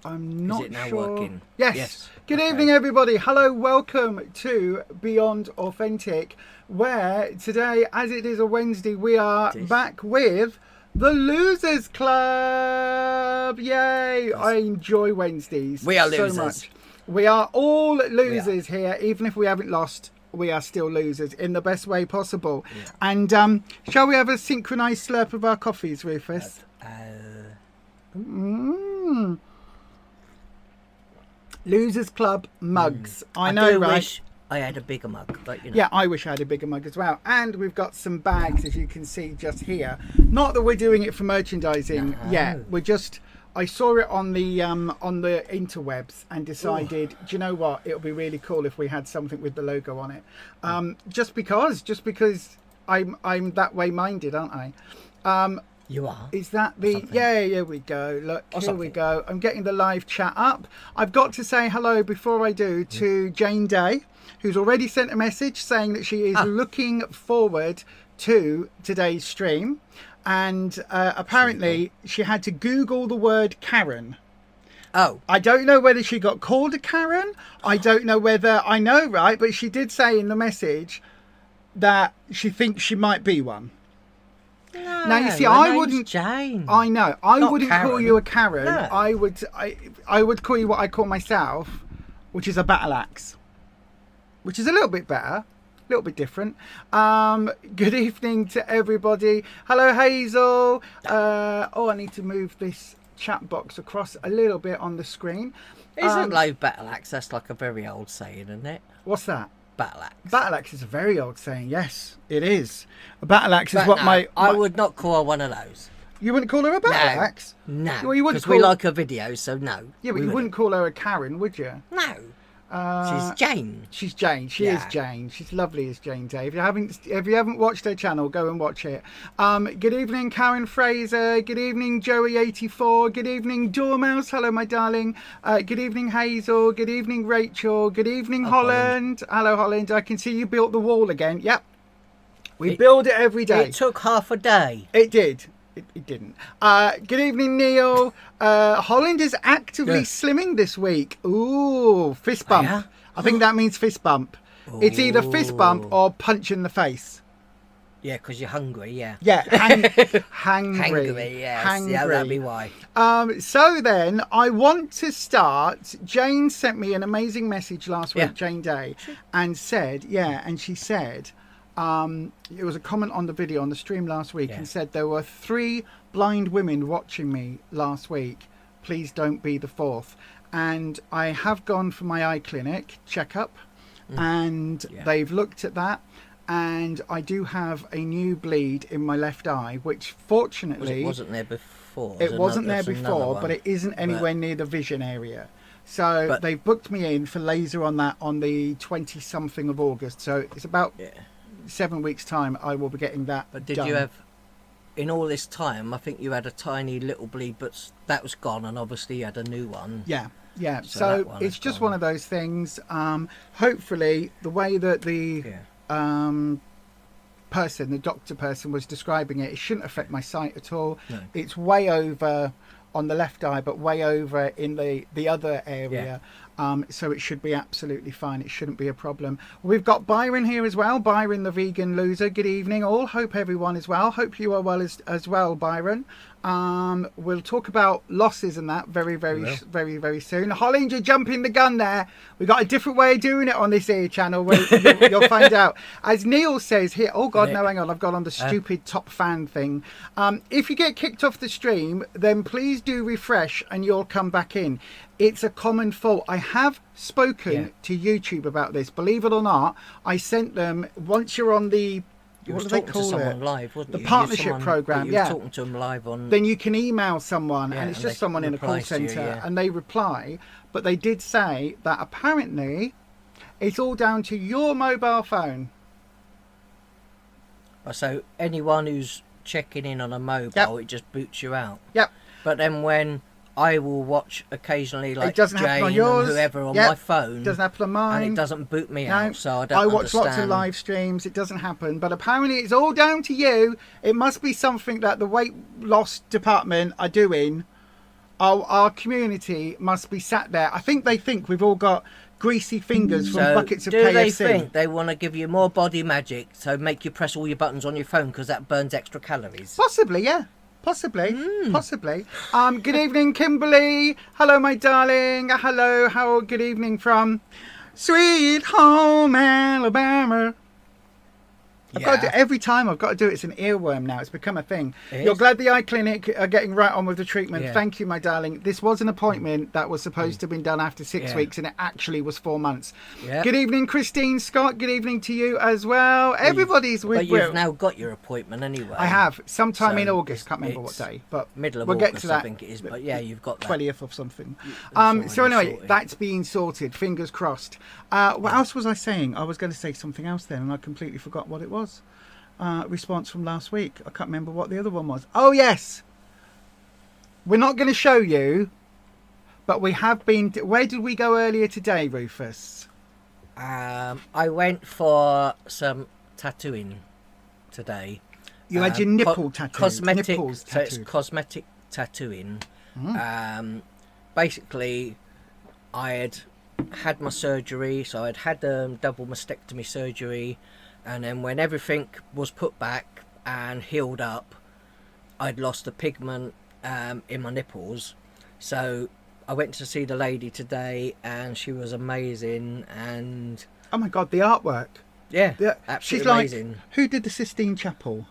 I'm not Is it now sure. working? Yes. Good Okay. evening, everybody. Hello, welcome to Beyond Authentic, where today, as it is a Wednesday, we are back with the Losers Club. Yay! I enjoy Wednesdays We are so losers. much. We are all losers here, even if we haven't lost. We are still losers in the best way possible. Yeah. And shall we have a synchronized slurp of our coffees, Rufus? Losers Club mugs. I know, right? Wish I had a bigger mug, but you know. Yeah, I wish I had a bigger mug as well. And we've got some bags, as you can see just here. Not that we're doing it for merchandising yet. We're just. I saw it on the interwebs and decided, do you know what? It'll be really cool if we had something with the logo on it. Just because I'm that way minded, aren't I? You are. Is that the... Yeah, here we go. Look, here we go. I'm getting the live chat up. I've got to say hello before I do to Jane Day, who's already sent a message saying that she is looking forward to today's stream. And apparently she had to Google the word Karen. Oh. I don't know whether she got called a Karen. I don't know whether... I know, right? But she did say in the message that she thinks she might be one. No, now you see, I wouldn't. Jane. I know. I wouldn't Karen. call you a Karen. No. I would call you what I call myself, which is a battle axe, which is a little bit better, a little bit different. Good evening to everybody. Hello, Hazel. I need to move this chat box across a little bit on the screen. Isn't like battle axe? That's like a very old saying, isn't it? What's that? Battle axe. Battle axe is a very old saying. Yes, it is. A battle axe is what I would not call her one of those. You wouldn't call her a battle axe? No. Well, you wouldn't because we like her videos, so no. Yeah, but you wouldn't call her a Karen, would you? No. She's Jane. She's Jane. She is Jane. She's lovely as Jane Day. If you haven't watched her channel, go and watch it. Good evening, Karen Fraser. Good evening, Joey84. Good evening, Dormouse. Hello, my darling. Good evening, Hazel. Good evening, Rachel. Good evening, Holland. Hello, Holland. I can see you built the wall again. Yep. We build it every day. It took half a day. It did. It didn't. Good evening, Neil. Holland is actively slimming this week. Ooh, fist bump. Yeah? I think that means fist bump. Ooh. It's either fist bump or punch in the face. Yeah, because you're hungry, yeah. Yeah, hangry. Hangry, yes. Hangry. Yeah, that'd be why. So then, I want to start. Jane sent me an amazing message last week, Jane Day, and said, she said... it was a comment on the video on the stream last week and said there were 3 blind women watching me last week. Please don't be the 4th. And I have gone for my eye clinic checkup and they've looked at that, and I do have a new bleed in my left eye, which fortunately... It wasn't there before. It wasn't there before, but it isn't anywhere near the vision area. So they've booked me in for laser on that on the 20-something of August. So it's about... 7 weeks time I will be getting that. But did you have, in all this time, I think you had a tiny little bleed, but that was gone, and obviously you had a new one. Yeah. So it's just one of those things. Hopefully the way that the the doctor person was describing it shouldn't affect my sight at all. No. It's way over on the left eye, but way over in the other area. So it should be absolutely fine. It shouldn't be a problem. We've got Byron here as well. Byron, the vegan loser. Good evening all. Hope everyone is well. Hope you are well as well, Byron. We'll talk about losses and that very soon. Holland, you're jumping the gun there. We've got a different way of doing it on this here channel. You'll find out. As Neil says here, oh God, no, hang on. I've got on the stupid top fan thing. If you get kicked off the stream, then please do refresh and you'll come back in. It's a common fault. I have spoken to YouTube about this. Believe it or not, I sent them, once you're on the... What do they call it? Live, the partnership program, talking to them live on. Then you can email someone, and it's just someone in a call centre, and they reply. But they did say that apparently it's all down to your mobile phone. So anyone who's checking in on a mobile, it just boots you out. Yep. But then when I will watch occasionally, like it doesn't Jane happen on yours. And whoever on my phone. It doesn't happen on mine. And it doesn't boot me out, so I don't understand. watch lots of live streams. It doesn't happen. But apparently it's all down to you. It must be something that the weight loss department are doing our community must be sat there. I think they think we've all got greasy fingers from buckets of KFC. Do they think they want to give you more body magic, so make you press all your buttons on your phone because that burns extra calories? Possibly, yeah. Possibly. Good evening, Kimberly. Hello, my darling. Hello, good evening from Sweet Home Alabama. I've got to do, every time I've got to do it. It's an earworm now. It's become a thing. You're glad the eye clinic are getting right on with the treatment. Yeah. Thank you, my darling. This was an appointment that was supposed to have been done after 6 weeks, and it actually was 4 months. Yeah. Good evening, Christine Scott. Good evening to you as well. Everybody's with you. But you've now got your appointment anyway. I have. Sometime in August. Can't remember what day. But middle of August, get to that. I think it is. But yeah, you've got that. 20th of something. So anyway, that's being sorted. Fingers crossed. What else was I saying? I was going to say something else then, and I completely forgot what it was. Response from last week. I can't remember what the other one was. Oh yes, we're not going to show you, but we have been. Where did we go earlier today, Rufus? I went for some tattooing today. You had your nipple tattooed. Cosmetic. Nipples tattooed. So it's cosmetic tattooing. Basically, I had my surgery, so I'd had double mastectomy surgery. And then when everything was put back and healed up, I'd lost the pigment in my nipples. So I went to see the lady today, and she was amazing. And oh my God, the artwork! Yeah, absolutely she's amazing. Like, who did the Sistine Chapel?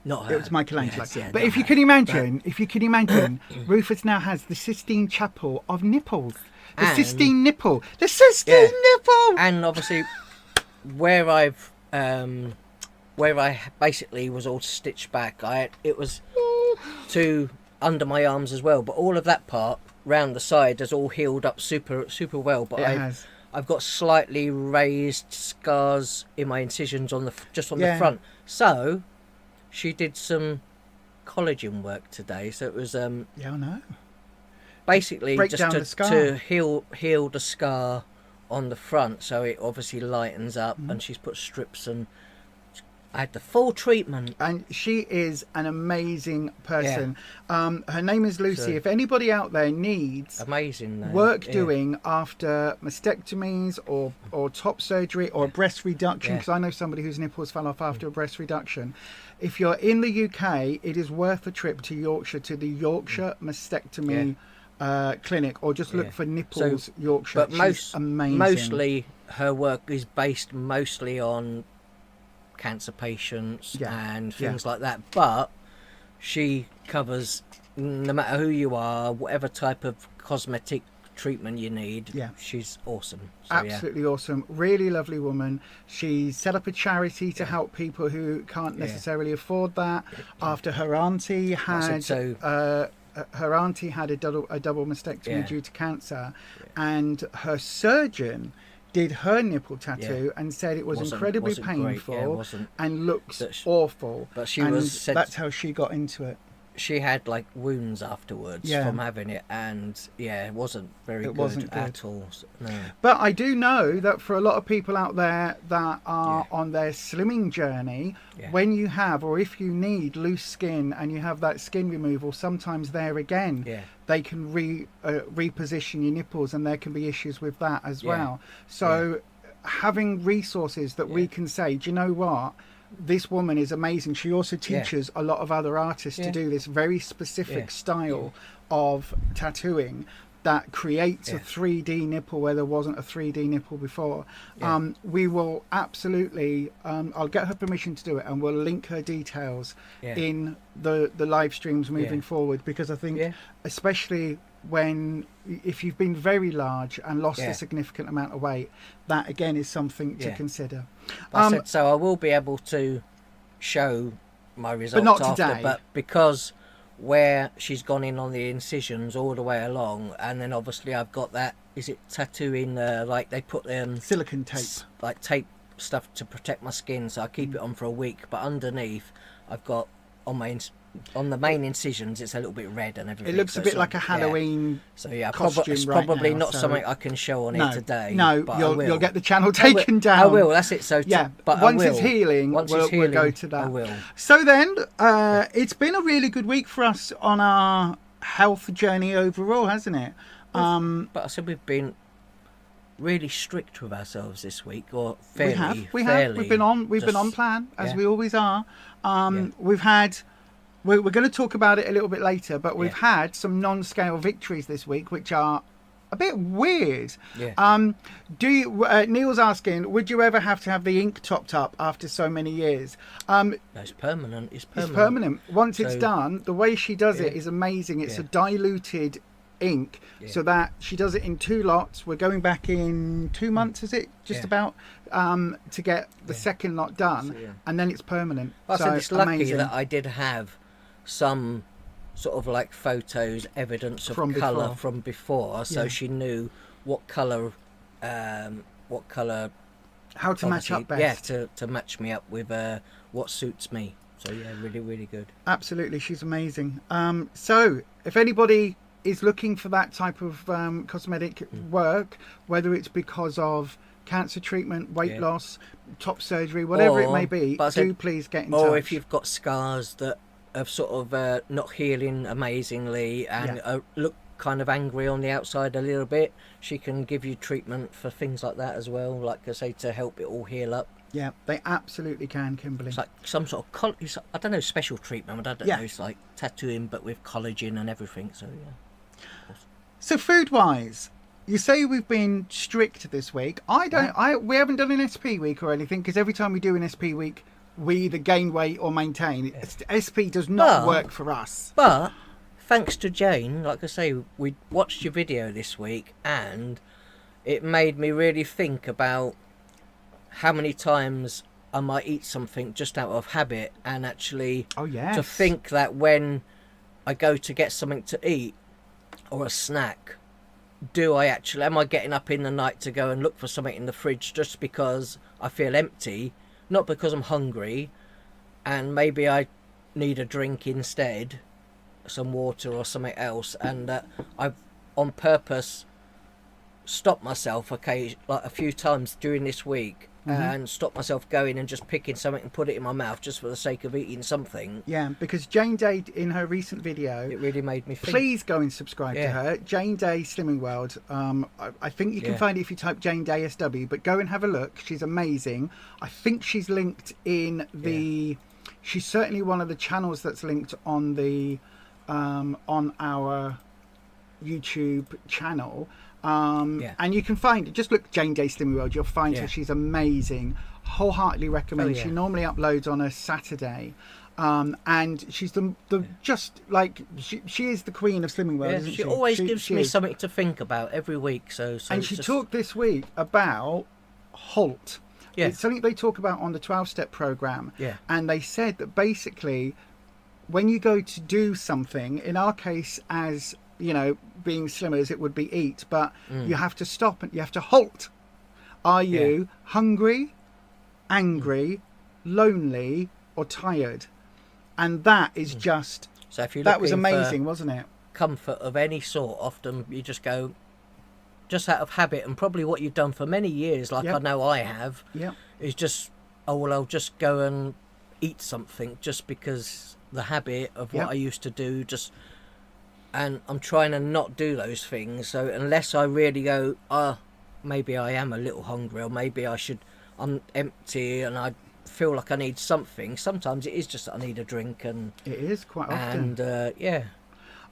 Not her. It was Michelangelo. Yes, yeah, but if you can imagine, Rufus now has the Sistine Chapel of nipples. The Sistine nipple. The Sistine nipple. And obviously, where I basically was all stitched back, it was under my arms as well. But all of that part round the side has all healed up super well. But I've got slightly raised scars in my incisions on the front. So she did some collagen work today. So it was I know. Basically, just to heal the scar on the front, so it obviously lightens up. And she's put strips, and I had the full treatment. And she is an amazing person. Her name is Lucy. So, if anybody out there needs work doing after mastectomies or top surgery or breast reduction, because I know somebody whose nipples fell off after a breast reduction. If you're in the UK, it is worth a trip to Yorkshire, to the Yorkshire Mastectomy clinic, or just look for Nipples Yorkshire. But mostly her work is based mostly on cancer patients and things like that. But she covers, no matter who you are, whatever type of cosmetic treatment you need. She's awesome. So, absolutely awesome. Really lovely woman. She set up a charity to help people who can't necessarily afford that. After her auntie had a double mastectomy due to cancer, and her surgeon did her nipple tattoo and said it was incredibly painful and looks awful. But that's how she got into it. She had like wounds afterwards from having it, and it wasn't very good at all. No. But I do know that for a lot of people out there that are on their slimming journey, when you have, or if you need loose skin and you have that skin removal, sometimes there again they can reposition your nipples, and there can be issues with that as well. So having resources that we can say, do you know what? This woman is amazing. She also teaches a lot of other artists to do this very specific style of tattooing that creates a 3D nipple where there wasn't a 3D nipple before. We will absolutely, I'll get her permission to do it, and we'll link her details in the live streams moving forward, because I think especially if you've been very large and lost a significant amount of weight, that again is something to consider. So I will be able to show my results, but not after, today. But because where she's gone in on the incisions all the way along, and then obviously I've got that, is it tattooing, like they put silicone tape, like tape stuff to protect my skin, so I keep it on for a week, but underneath I've got on my on the main incisions, it's a little bit red and everything. It looks a bit like a Halloween. So yeah, costume it's right probably now, not so something I can show on it today. No, but you'll get the channel taken down. I will. That's it. So yeah, but once it's healing, we'll go to that. I will. So then, it's been a really good week for us on our health journey overall, hasn't it? But I said we've been really strict with ourselves this week, or fairly. We have. We've been on plan, as we always are. We've had. We're going to talk about it a little bit later, but we've had some non-scale victories this week, which are a bit weird. Yeah. Do you? Neil's asking, would you ever have to have the ink topped up after so many years? No, it's permanent. It's permanent. Once it's done, the way she does it is amazing. It's a diluted ink, so that she does it in 2 lots. We're going back in 2 months, is it? Just about to get the second lot done, and then it's permanent. I said it's lucky that I did have some sort of like photos, evidence of colour from before, so she knew what colour, how to match up best. Yeah, to match me up with what suits me. So yeah, really, really good. Absolutely, she's amazing. So if anybody is looking for that type of cosmetic work, whether it's because of cancer treatment, weight loss, top surgery, whatever it may be, please get in touch. Or if you've got scars that of sort of not healing amazingly and look kind of angry on the outside a little bit, she can give you treatment for things like that as well, like I say, to help it all heal up. Yeah, they absolutely can, Kimberly. It's like some sort of I don't know, special treatment, I don't know, it's like tattooing but with collagen and everything. So so food wise, you say we've been strict this week. We haven't done an SP week or anything, because every time we do an SP week we either gain weight or maintain. SP does not work for us. But thanks to Jane, like I say, we watched your video this week and it made me really think about how many times I might eat something just out of habit, and actually to think that when I go to get something to eat or a snack, am I getting up in the night to go and look for something in the fridge just because I feel empty, not because I'm hungry, and maybe I need a drink instead, some water or something else, and I've on purpose stopped myself like a few times during this week, and stopped myself going and just picking something and put it in my mouth just for the sake of eating something. Yeah, because Jane Day, in her recent video, it really made me think. Please go and subscribe to her, Jane Day Slimming World. I think you can find it if you type Jane Day SW, but go and have a look. She's amazing. I think she's linked in the she's certainly one of the channels that's linked on the on our YouTube channel. And you can find it. Just look Jane Day Slimming World. You'll find her. She's amazing. Wholeheartedly recommend. She normally uploads on a Saturday, and she's the just like she is the queen of Slimming World. Isn't she always gives me something to think about every week. So and she talked this week about HALT. It's something they talk about on the 12-step program. And they said that basically, when you go to do something, in our case, as you know, being slimmers, it would be eat, but you have to stop and you have to halt. Are you hungry, angry, lonely, or tired? And that is just, so if that was amazing, wasn't it? Comfort of any sort, often you just go, just out of habit, and probably what you've done for many years, like I know I have, is just, I'll just go and eat something just because the habit of what I used to do, and I'm trying to not do those things. So unless I really go, maybe I am a little hungry, or maybe I'm empty and I feel like I need something. Sometimes it is just that I need a drink, and it is quite often.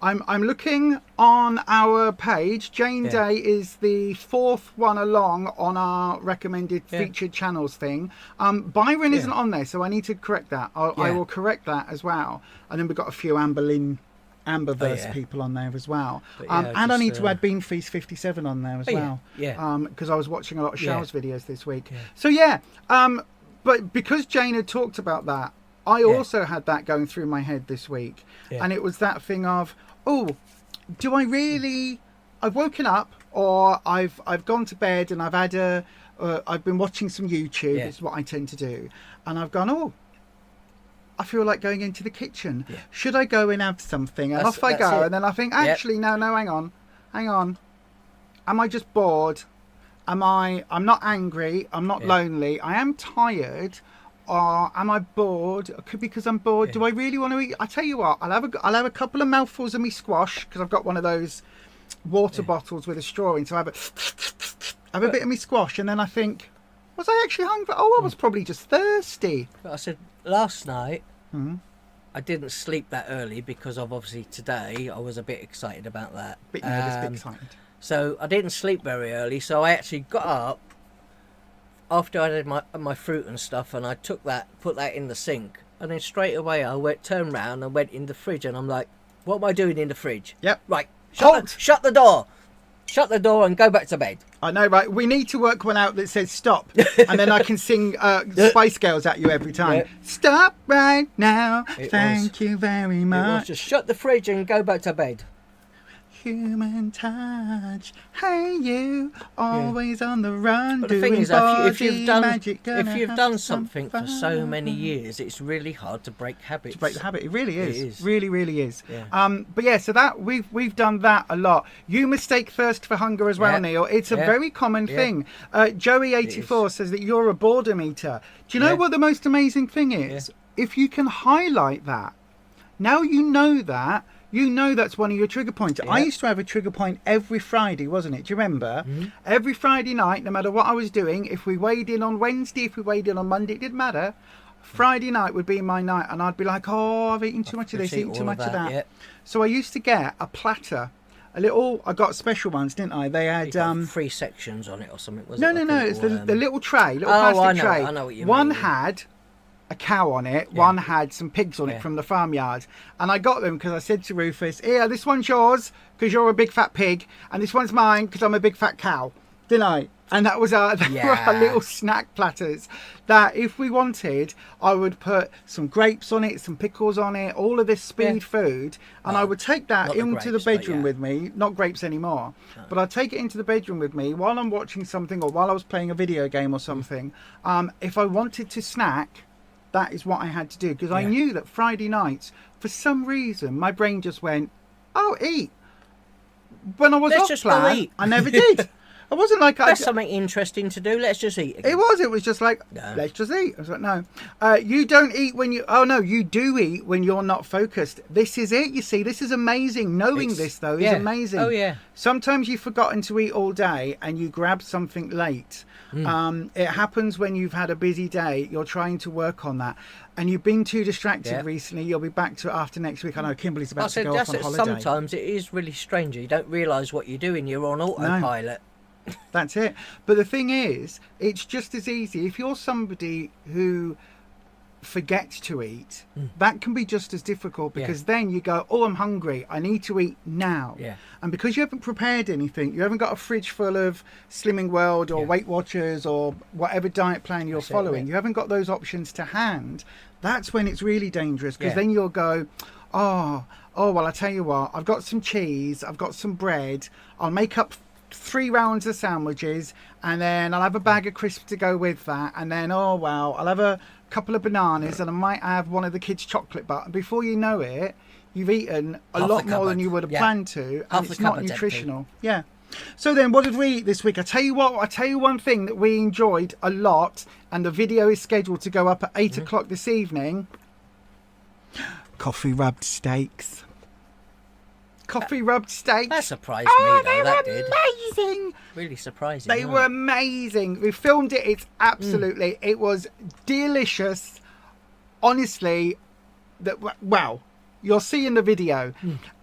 And I'm looking on our page. Jane Day is the 4th one along on our recommended featured channels thing. Byron isn't on there, so I need to correct that. I will correct that as well. And then we've got a few Amberverse people on there as well. And I need to add Bean Feast 57 on there as well. Because I was watching a lot of Shell's videos this week. So but because Jane had talked about that, I also had that going through my head this week. And it was that thing of, do I really, I've woken up, or I've gone to bed and I've had I've been watching some YouTube, is what I tend to do. And I've gone, I feel like going into the kitchen. Yeah. Should I go and have something? And off I go. And then I think, actually, no, hang on. Am I just bored? I'm not angry. I'm not lonely. I am tired. Or am I bored? It could be because I'm bored. Do I really want to eat? I tell you what, I'll have a couple of mouthfuls of me squash, because I've got one of those water bottles with a straw in. So I have a bit of me squash, and then I think, was I actually hungry? Oh, I was probably just thirsty. I said last night, I didn't sleep that early because of obviously today I was a bit excited about that. Bit nervous, bit excited. So I didn't sleep very early. So I actually got up after I did my fruit and stuff, and I took that, put that in the sink, and then straight away I turned round and went in the fridge, and I'm like, what am I doing in the fridge? Yep. Right. Shut the door. Shut the door and go back to bed. I know, right? We need to work one out that says stop, and then I can sing Spice Girls at you every time. Yep. Stop right now. Thank you very much. It was just shut the fridge and go back to bed. Human touch, hey you, always on the run. But the thing is, if you've done something for so many years, it's really hard to break habits. To break the habit, it really is. Really, really is. Yeah. But yeah, so that we've done that a lot. You mistake thirst for hunger as well, Neil. It's a very common thing. Joey84 says that you're a boredom eater. Do you know what the most amazing thing is? If you can highlight that, now you know that. You know that's one of your trigger points. I used to have a trigger point every Friday, wasn't it? Do you remember? Every Friday night, no matter what I was doing, if we weighed in on Wednesday, if we weighed in on Monday, it didn't matter. Friday night would be my night, and I'd be like, oh, I've eaten too much of this, eaten too much of that. Yeah. So I used to get a platter, I got special ones, didn't I? They had 3 sections on it or something, wasn't it? No, it's the little tray, plastic tray. I know what you One mean. had a cow on it, one had some pigs on it from the farmyard, and I got them because I said to Rufus, here, this one's yours because you're a big fat pig, and this one's mine because I'm a big fat cow, didn't I? And that was our little snack platters that if we wanted, I would put some grapes on it, some pickles on it, all of this speed food, and I would take that into the bedroom with me, not grapes anymore, but I'd take it into the bedroom with me while I'm watching something or while I was playing a video game or something. If I wanted to snack, that is what I had to do, because I knew that Friday nights, for some reason, my brain just went, oh, eat. When I was off plan, I never did. I wasn't like... That's something interesting to do. Let's just eat again. It was just like, let's just eat. I was like, no. You don't eat when you... Oh, no, you do eat when you're not focused. This is it, you see. This is amazing. Knowing this, though, is amazing. Oh, yeah. Sometimes you've forgotten to eat all day and you grab something late. It happens when you've had a busy day. You're trying to work on that. And you've been too distracted recently. You'll be back to it after next week. I know Kimberly's about to go off on holiday. Sometimes it is really strange. You don't realise what you're doing. You're on autopilot. That's it. But the thing is, it's just as easy. If you're somebody who forgets to eat, that can be just as difficult, because then you go, oh, I'm hungry. I need to eat now. And because you haven't prepared anything, you haven't got a fridge full of Slimming World or Weight Watchers or whatever diet plan you're following. You haven't got those options to hand. That's when it's really dangerous, because then you'll go, oh, well, I tell you what, I've got some cheese, I've got some bread, I'll make up 3 rounds of sandwiches, and then I'll have a bag of crisps to go with that, and then I'll have a couple of bananas, and I might have one of the kids' chocolate bar. And before you know it, you've eaten a lot more than you would have planned to, and it's not nutritional. So then, what did we eat this week? I tell you one thing that we enjoyed a lot, and the video is scheduled to go up at 8 o'clock this evening. Coffee rubbed steaks. Coffee rubbed steaks. That surprised me, though. They that were did. Amazing. Really surprising. They were amazing. We filmed it. It's absolutely. It was delicious. Honestly, wow. You'll see in the video.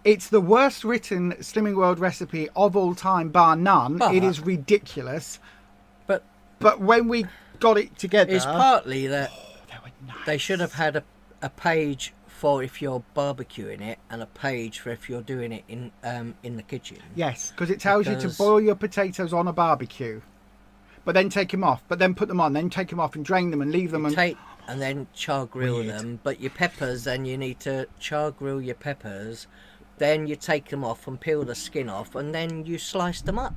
It's the worst written Slimming World recipe of all time, bar none. It is ridiculous. But when we got it together, it's partly that they were nice. They should have had a page for if you're barbecuing it, and a page for if you're doing it in the kitchen. Yes, because it tells you to boil your potatoes on a barbecue, but then take them off, but then put them on, then take them off and drain them and leave them and then char grill them. But your peppers, then you need to char grill your peppers, then you take them off and peel the skin off, and then you slice them up.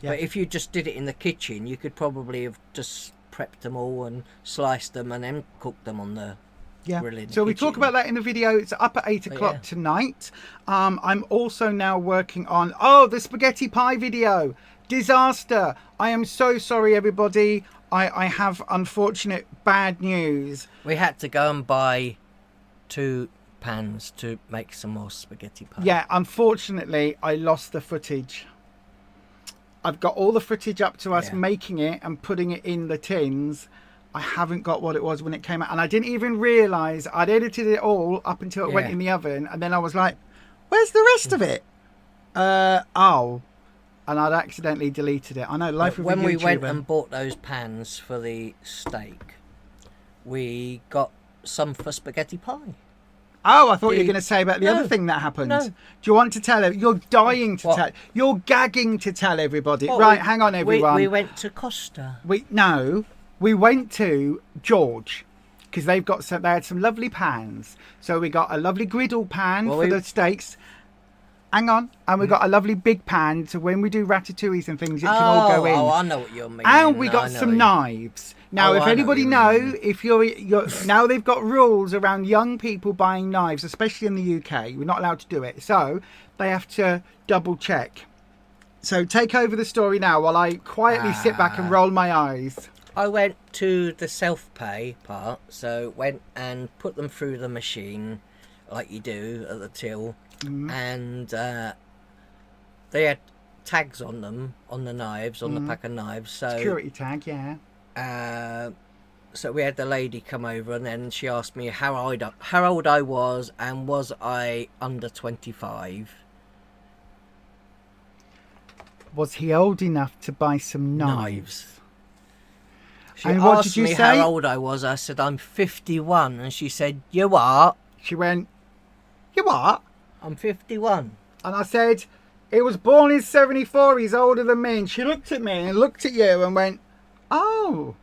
But if you just did it in the kitchen, you could probably have just prepped them all and sliced them and then cooked them on the Yeah. grilling. So we talk about that in the video. It's up at 8 o'clock tonight. I'm also now working on the spaghetti pie video. Disaster. I am so sorry, everybody. I have unfortunate bad news. We had to go and buy 2 pans to make some more spaghetti pie. Yeah, unfortunately, I lost the footage. I've got all the footage up to us making it and putting it in the tins. I haven't got what it was when it came out. And I didn't even realise I'd edited it all up until it went in the oven. And then I was like, where's the rest of it? And I'd accidentally deleted it. I know, life of a YouTuber. When we went and bought those pans for the steak, we got some for spaghetti pie. Oh, I thought you were going to say about the other thing that happened. No. Do you want to tell it? You're dying to tell. You're gagging to tell everybody. Right, hang on, everyone. We went to Costa. We went to George because they had some lovely pans. So we got a lovely griddle pan for the steaks. Hang on. And we got a lovely big pan, so when we do ratatouilles and things, it can all go in. Oh, I know what you're meaning. And we got some knives. Now, if anybody if you're now they've got rules around young people buying knives, especially in the UK. We're not allowed to do it. So they have to double check. So take over the story now while I quietly sit back and roll my eyes. I went to the self-pay part, so went and put them through the machine like you do at the till. And they had tags on them, on the knives, on the pack of knives. So security tag, yeah. So we had the lady come over, and then she asked me how old I was, and was I under 25. Was he old enough to buy some knives? She asked me how old I was. I said, I'm 51. And she said, you are? She went, you what? I'm 51. And I said, he was born in 74. He's older than me. And she looked at me and looked at you and went, oh.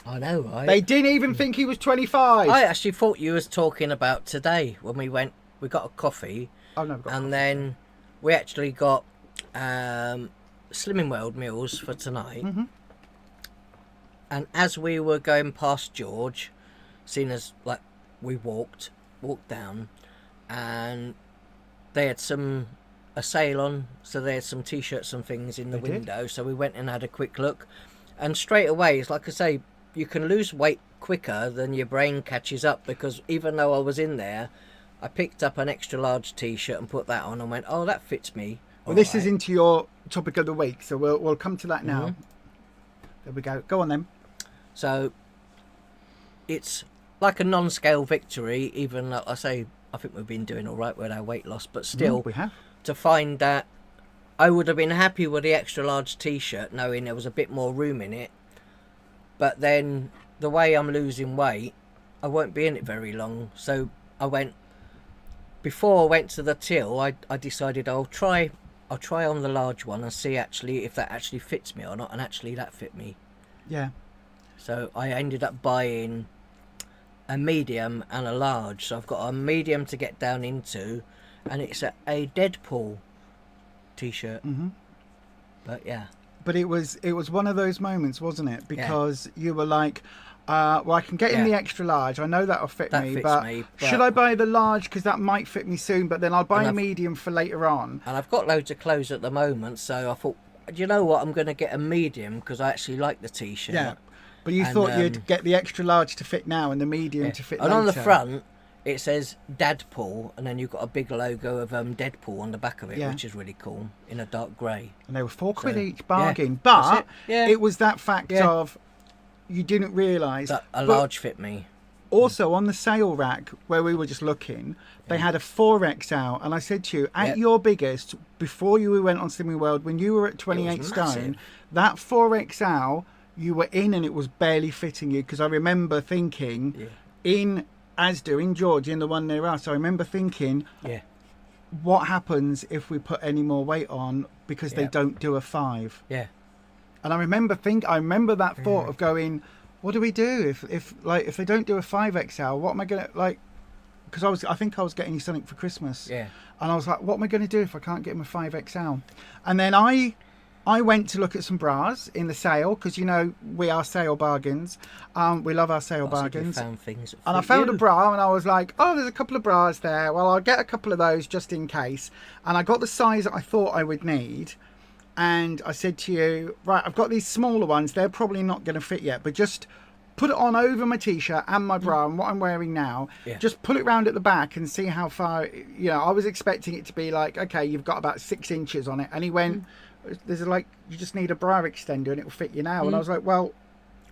I know, right? They didn't even think he was 25. I actually thought you was talking about today when we got a coffee. Oh, no, and then we actually got Slimming World meals for tonight. And as we were going past George, seeing as like we walked down, and they had a sale on, so they had some t-shirts and things in the window. So we went and had a quick look, and straight away, it's like I say, you can lose weight quicker than your brain catches up, because even though I was in there, I picked up an extra large t-shirt and put that on and went, oh, that fits me. Well, this is into your topic of the week, so we'll come to that now. There we go. Go on then. So it's like a non-scale victory, even like I say, I think we've been doing all right with our weight loss, but still, we have. To find that I would have been happy with the extra large t-shirt, knowing there was a bit more room in it. But then the way I'm losing weight, I won't be in it very long. So before I went to the till, I decided I'll try on the large one and see actually if that actually fits me or not, and actually that fit me. Yeah. So I ended up buying a medium and a large. So I've got a medium to get down into, and it's a Deadpool t-shirt. But yeah. But it was one of those moments, wasn't it? Because you were like, well, I can get in the extra large. I know that'll fit me, but should I buy the large because that might fit me soon? But then I'll buy a medium for later on. And I've got loads of clothes at the moment, so I thought, do you know what? I'm going to get a medium because I actually like the t-shirt. Yeah. But you thought you'd get the extra large to fit now and the medium to fit later. And on the front, it says Dadpool, and then you've got a big logo of Deadpool on the back of it, which is really cool, in a dark grey. And they were £4 each, bargain. But it was that fact of you didn't realise that a large fit me. Also, on the sale rack where we were just looking, they had a 4XL, and I said to you, at your biggest, before you went on Slimming World, when you were at 28 stone, that 4XL, you were in and it was barely fitting you, because I remember thinking in Asda, in George, in the one near us, I remember thinking, what happens if we put any more weight on because they don't do a 5? Yeah. And I remember that thought of going, what do we do if they don't do a 5XL? What am I gonna like? Because I think I was getting you something for Christmas. Yeah. And I was like, what am I going to do if I can't get him a 5XL? And then I I went to look at some bras in the sale because, you know, we are sale bargains. We love our sale bargains. Found things and I found a bra and I was like, oh, there's a couple of bras there. Well, I'll get a couple of those just in case. And I got the size that I thought I would need. And I said to you, right, I've got these smaller ones. They're probably not going to fit yet, but just put it on over my t-shirt and my bra and what I'm wearing now. Yeah. Just pull it round at the back and see how far, you know, I was expecting it to be like, okay, you've got about 6 inches on it. And he went, there's like, you just need a bra extender and it will fit you now. And I was like, well,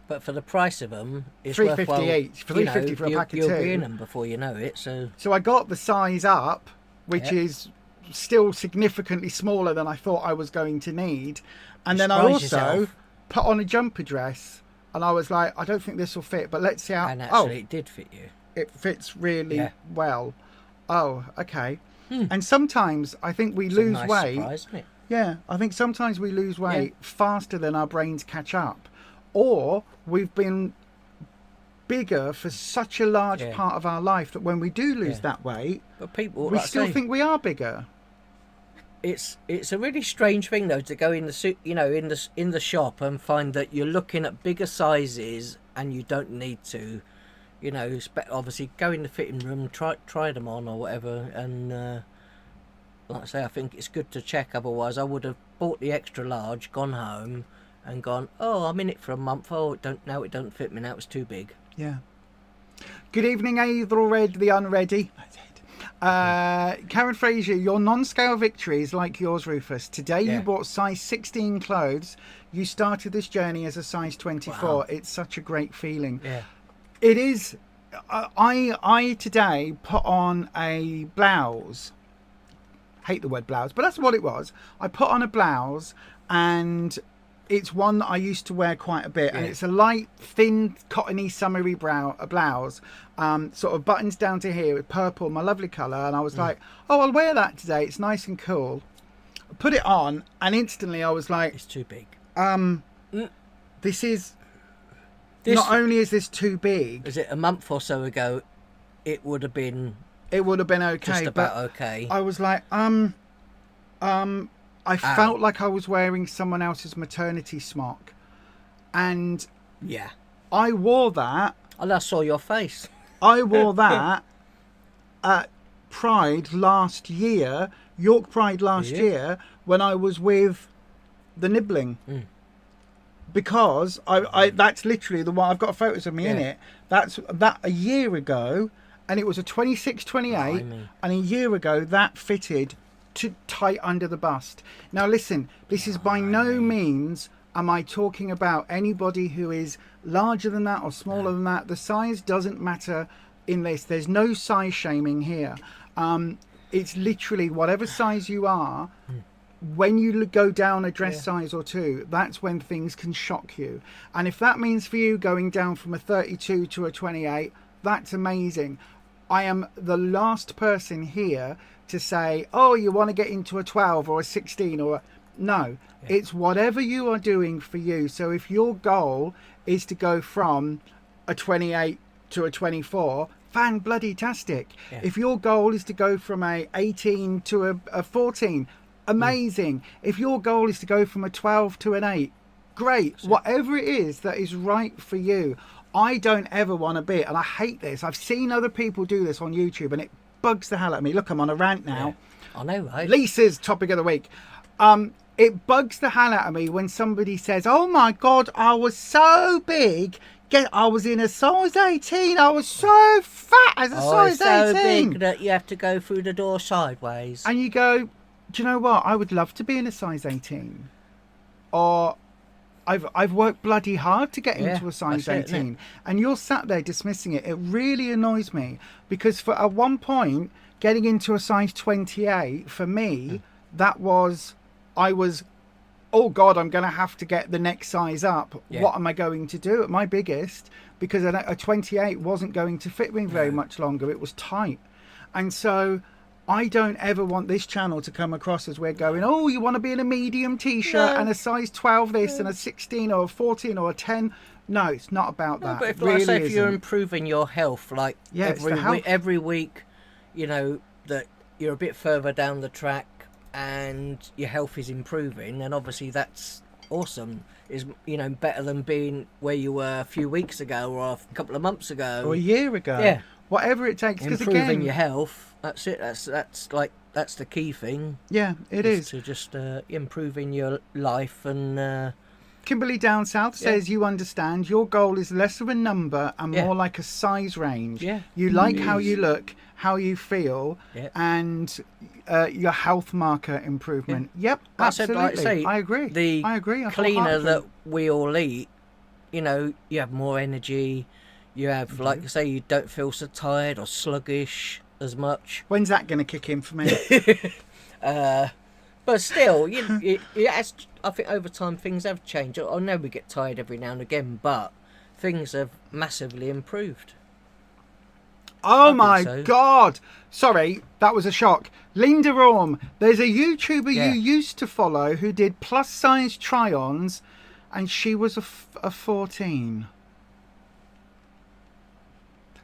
but for the price of them, it's $3.50 each. $3.50 for a pack of 2. You'll be in them before you know it. So I got the size up, which is still significantly smaller than I thought I was going to need. And then I also put on a jumper dress, and I was like, I don't think this will fit, but let's see how. And actually, it did fit you. It fits really well. Oh, okay. And sometimes I think we lose weight. Surprise, isn't it? Yeah, I think sometimes we lose weight faster than our brains catch up. Or we've been bigger for such a large part of our life that when we do lose that weight, but people, we still think we are bigger. It's a really strange thing though to go in the in the shop and find that you're looking at bigger sizes and you don't need to, you know, obviously go in the fitting room, try them on or whatever, and like I say, I think it's good to check. Otherwise, I would have bought the extra large, gone home, and gone, oh, I'm in it for a month. Oh, it don't fit me now. It's too big. Yeah. Good evening, Aethelred the Unready. That's it. Karen Fraser, your non-scale victories like yours, Rufus. Today you bought size 16 clothes. You started this journey as a size 24. Wow. It's such a great feeling. Yeah. It is. I today put on a blouse. Hate the word blouse, but that's what it was. I put on a blouse, and it's one that I used to wear quite a bit, and it's a light, thin, cottony, summery blouse, sort of buttons down to here with purple, my lovely colour, and I was like, oh, I'll wear that today. It's nice and cool. I put it on, and instantly I was like, it's too big. This not only is this too big. Is it a month or so ago? It would have been. It would have been okay. Just about okay. I was like, I felt like I was wearing someone else's maternity smock. And I wore that. And I saw your face. I wore that at Pride last year, York Pride last year, when I was with the Nibbling. Because I that's literally the one, I've got photos of me in it. That's that a year ago. And it was a 26-28, and a year ago that fitted to tight under the bust. Now listen, this is by no means am I talking about anybody who is larger than that or smaller than that. The size doesn't matter in this. There's no size shaming here. It's literally whatever size you are. When you go down a dress size or two, that's when things can shock you. And if that means for you going down from a 32 to a 28, that's amazing. I am the last person here to say, oh, you want to get into a 12 or a 16 or no. It's whatever you are doing for you. So if your goal is to go from a 28 to a 24, fan-bloody-tastic. If your goal is to go from a 18 to a 14, amazing. If your goal is to go from a 12 to an 8, great. Whatever it is that is right for you. I don't ever want to be, and I hate this. I've seen other people do this on YouTube, and it bugs the hell out of me. Look, I'm on a rant now. I know, right? Lisa's topic of the week. It bugs the hell out of me when somebody says, oh my God, I was so big. I was in a size 18. I was so fat as a size 18. So big that you have to go through the door sideways. And you go, do you know what? I would love to be in a size 18. Or I've worked bloody hard to get into a size 18, and you're sat there dismissing it. It really annoys me because at one point getting into a size 28 for me, I was, oh God, I'm going to have to get the next size up. What am I going to do at my biggest? Because a 28 wasn't going to fit me very much longer. It was tight, and so I don't ever want this channel to come across as we're going, oh, you want to be in a medium t-shirt and a size 12 this and a 16 or a 14 or a 10. No, it's not about that. But if you're improving your health, like every week, you know, that you're a bit further down the track, and your health is improving, then obviously that's awesome. Is, you know, better than being where you were a few weeks ago or a couple of months ago or a year ago. Yeah, whatever it takes. Because improving again, your health. That's it. That's the key thing. Yeah, it is to just improving your life. And Kimberly Down South says you understand your goal is less of a number and more like a size range. Yeah, you like how you look, how you feel, and your health marker improvement. Yep, absolutely. I agree. I agree. Cleaner that we all eat, you know, you have more energy. You have, like you say, you don't feel so tired or sluggish as much. When's that going to kick in for me? But still, I think over time things have changed. I know we get tired every now and again, but things have massively improved. Oh my God! Sorry, that was a shock. Linda Orme, there's a YouTuber you used to follow who did plus size try-ons, and she was a 14.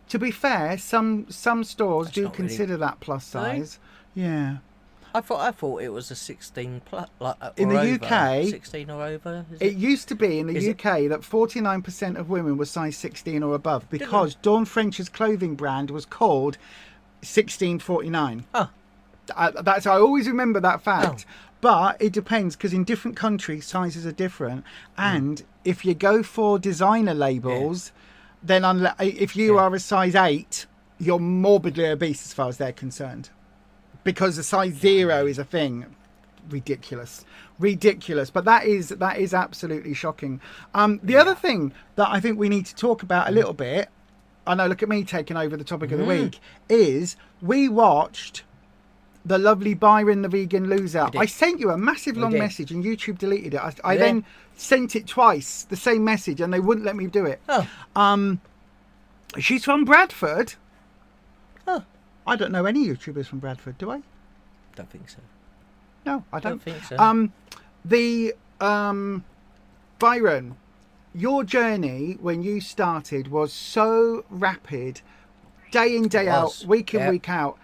To be fair, some stores do consider that plus size. Really? Yeah. I thought it was a 16 plus. In the UK, 16 or over. It used to be in the UK that 49% of women were size 16 or above because Dawn French's clothing brand was called 1649. Oh. I always remember that fact. Oh. But it depends because in different countries sizes are different, and if you go for designer labels, then if you are a size 8, you're morbidly obese as far as they're concerned. Because a size 0 is a thing. Ridiculous. But that is absolutely shocking. The other thing that I think we need to talk about a little bit, I know, look at me taking over the topic of the week, is we watched the lovely Byron the Vegan Loser. I sent you a massive long message and YouTube deleted it. I then sent it twice, the same message, and they wouldn't let me do it. She's from Bradford. I don't know any YouTubers from Bradford, do I? Don't think so. No, I don't think so. Byron, your journey when you started was so rapid, day in, day out, week in, week out.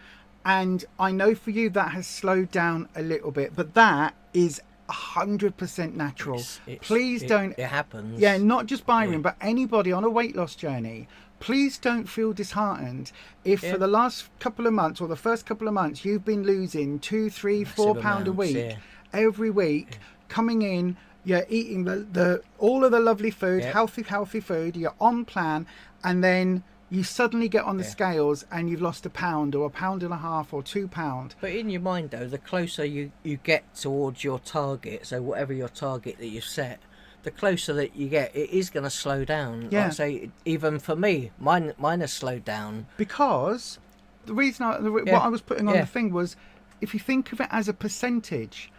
And I know for you that has slowed down a little bit, but that is 100% natural. Please don't. It happens. Yeah, not just Byron, but anybody on a weight loss journey. Please don't feel disheartened if for the last couple of months or the first couple of months you've been losing 2, 3, 4 pound a week every week, coming in, you're eating the all of the lovely food, healthy food, you're on plan, and then you suddenly get on the scales and you've lost a pound or a pound and a half or 2 pounds. But in your mind though, the closer you get towards your target, so whatever your target that you've set, the closer that you get, it is going to slow down. Yeah. Like I say, even for me, mine has slowed down. Because the reason what I was putting on the thing was, if you think of it as a percentage,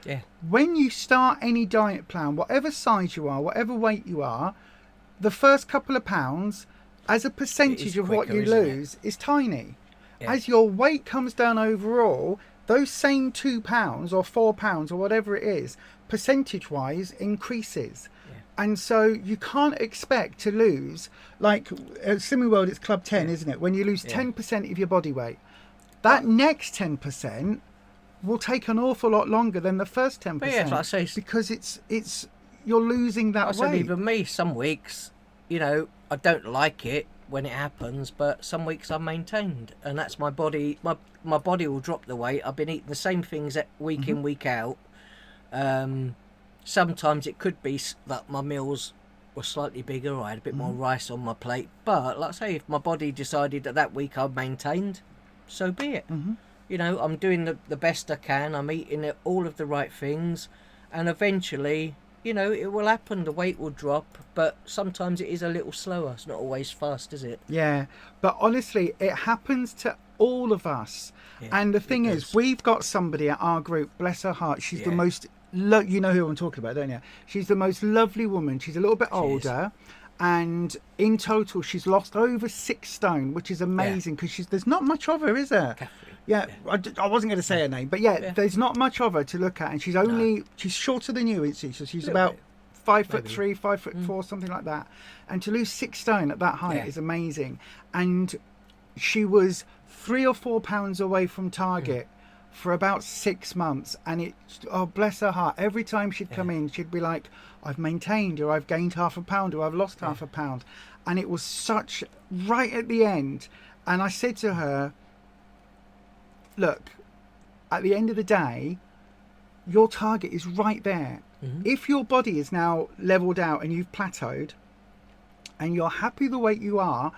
when you start any diet plan, whatever size you are, whatever weight you are, the first couple of pounds, as a percentage of what you lose, is tiny. Yeah. As your weight comes down overall, those same 2 pounds or 4 pounds or whatever it is, percentage-wise, increases. And so you can't expect to lose, like at Slimming World, it's Club 10, isn't it? When you lose 10% of your body weight, that next 10% will take an awful lot longer than the first 10%. But like I say, because it's you're losing that weight. Even me, some weeks, you know, I don't like it when it happens, but some weeks I'm maintained, and that's my body. My body will drop the weight. I've been eating the same things week in, week out. Sometimes it could be that my meals were slightly bigger, or I had a bit more rice on my plate. But like I say, if my body decided that week I've maintained, so be it. You know, I'm doing the best I can. I'm eating all of the right things, and eventually, you know, it will happen. The weight will drop, but sometimes it is a little slower. It's not always fast, is it? Yeah, but honestly, it happens to all of us. And the thing is, we've got somebody at our group, bless her heart, she's the most... you know who I'm talking about, don't you? She's the most lovely woman. She's a little bit older, and in total she's lost over 6 stone, which is amazing because there's not much of her, is there? Catherine. I wasn't going to say her name, but there's not much of her to look at, and she's she's shorter than you, so she's about 5'3", 5'4", something like that. And to lose 6 stone at that height is amazing. And she was 3 or 4 pounds away from target for about 6 months, and it, oh bless her heart, every time she'd come in, she'd be like, I've maintained, or I've gained half a pound, or I've lost half a pound. And it was such, right at the end, and I said to her, look, at the end of the day, your target is right there. If your body is now leveled out and you've plateaued and you're happy the way you are,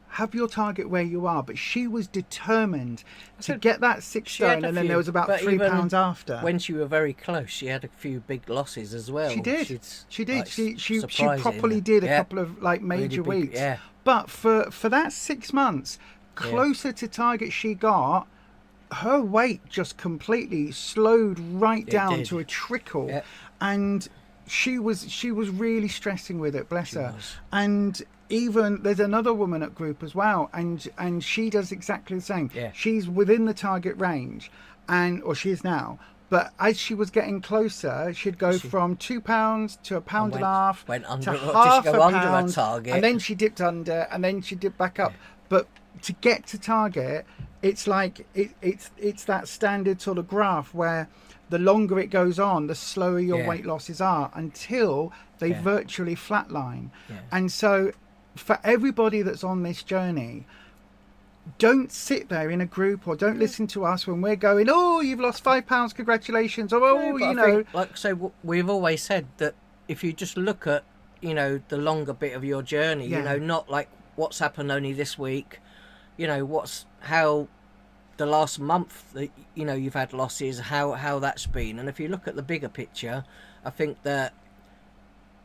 have your target where you are. But she was determined to get that 6 stone, and then there was about 3 pounds after. When she were very close, she had a few big losses as well. She did. She did. Like, she properly did a couple of like major really big, weeks. But for that 6 months, closer to target she got, her weight just completely slowed right down to a trickle, and she was really stressing with it, bless her. And even there's another woman at group as well, and she does exactly the same. She's within the target range, or she is now. But as she was getting closer, she'd go from £2 to £1.50 to half a pound, under target, and then she dipped under, and then she dipped back up. But to get to target, it's like it's that standard sort of graph where the longer it goes on, the slower your weight losses are, until they virtually flatline. And so for everybody that's on this journey, don't sit there in a group, or don't listen to us when we're going, oh, you've lost £5, congratulations, or think, like so we've always said that if you just look at the longer bit of your journey, not like what's happened only this week, how the last month that you've had losses, how that's been. And if you look at the bigger picture, I think that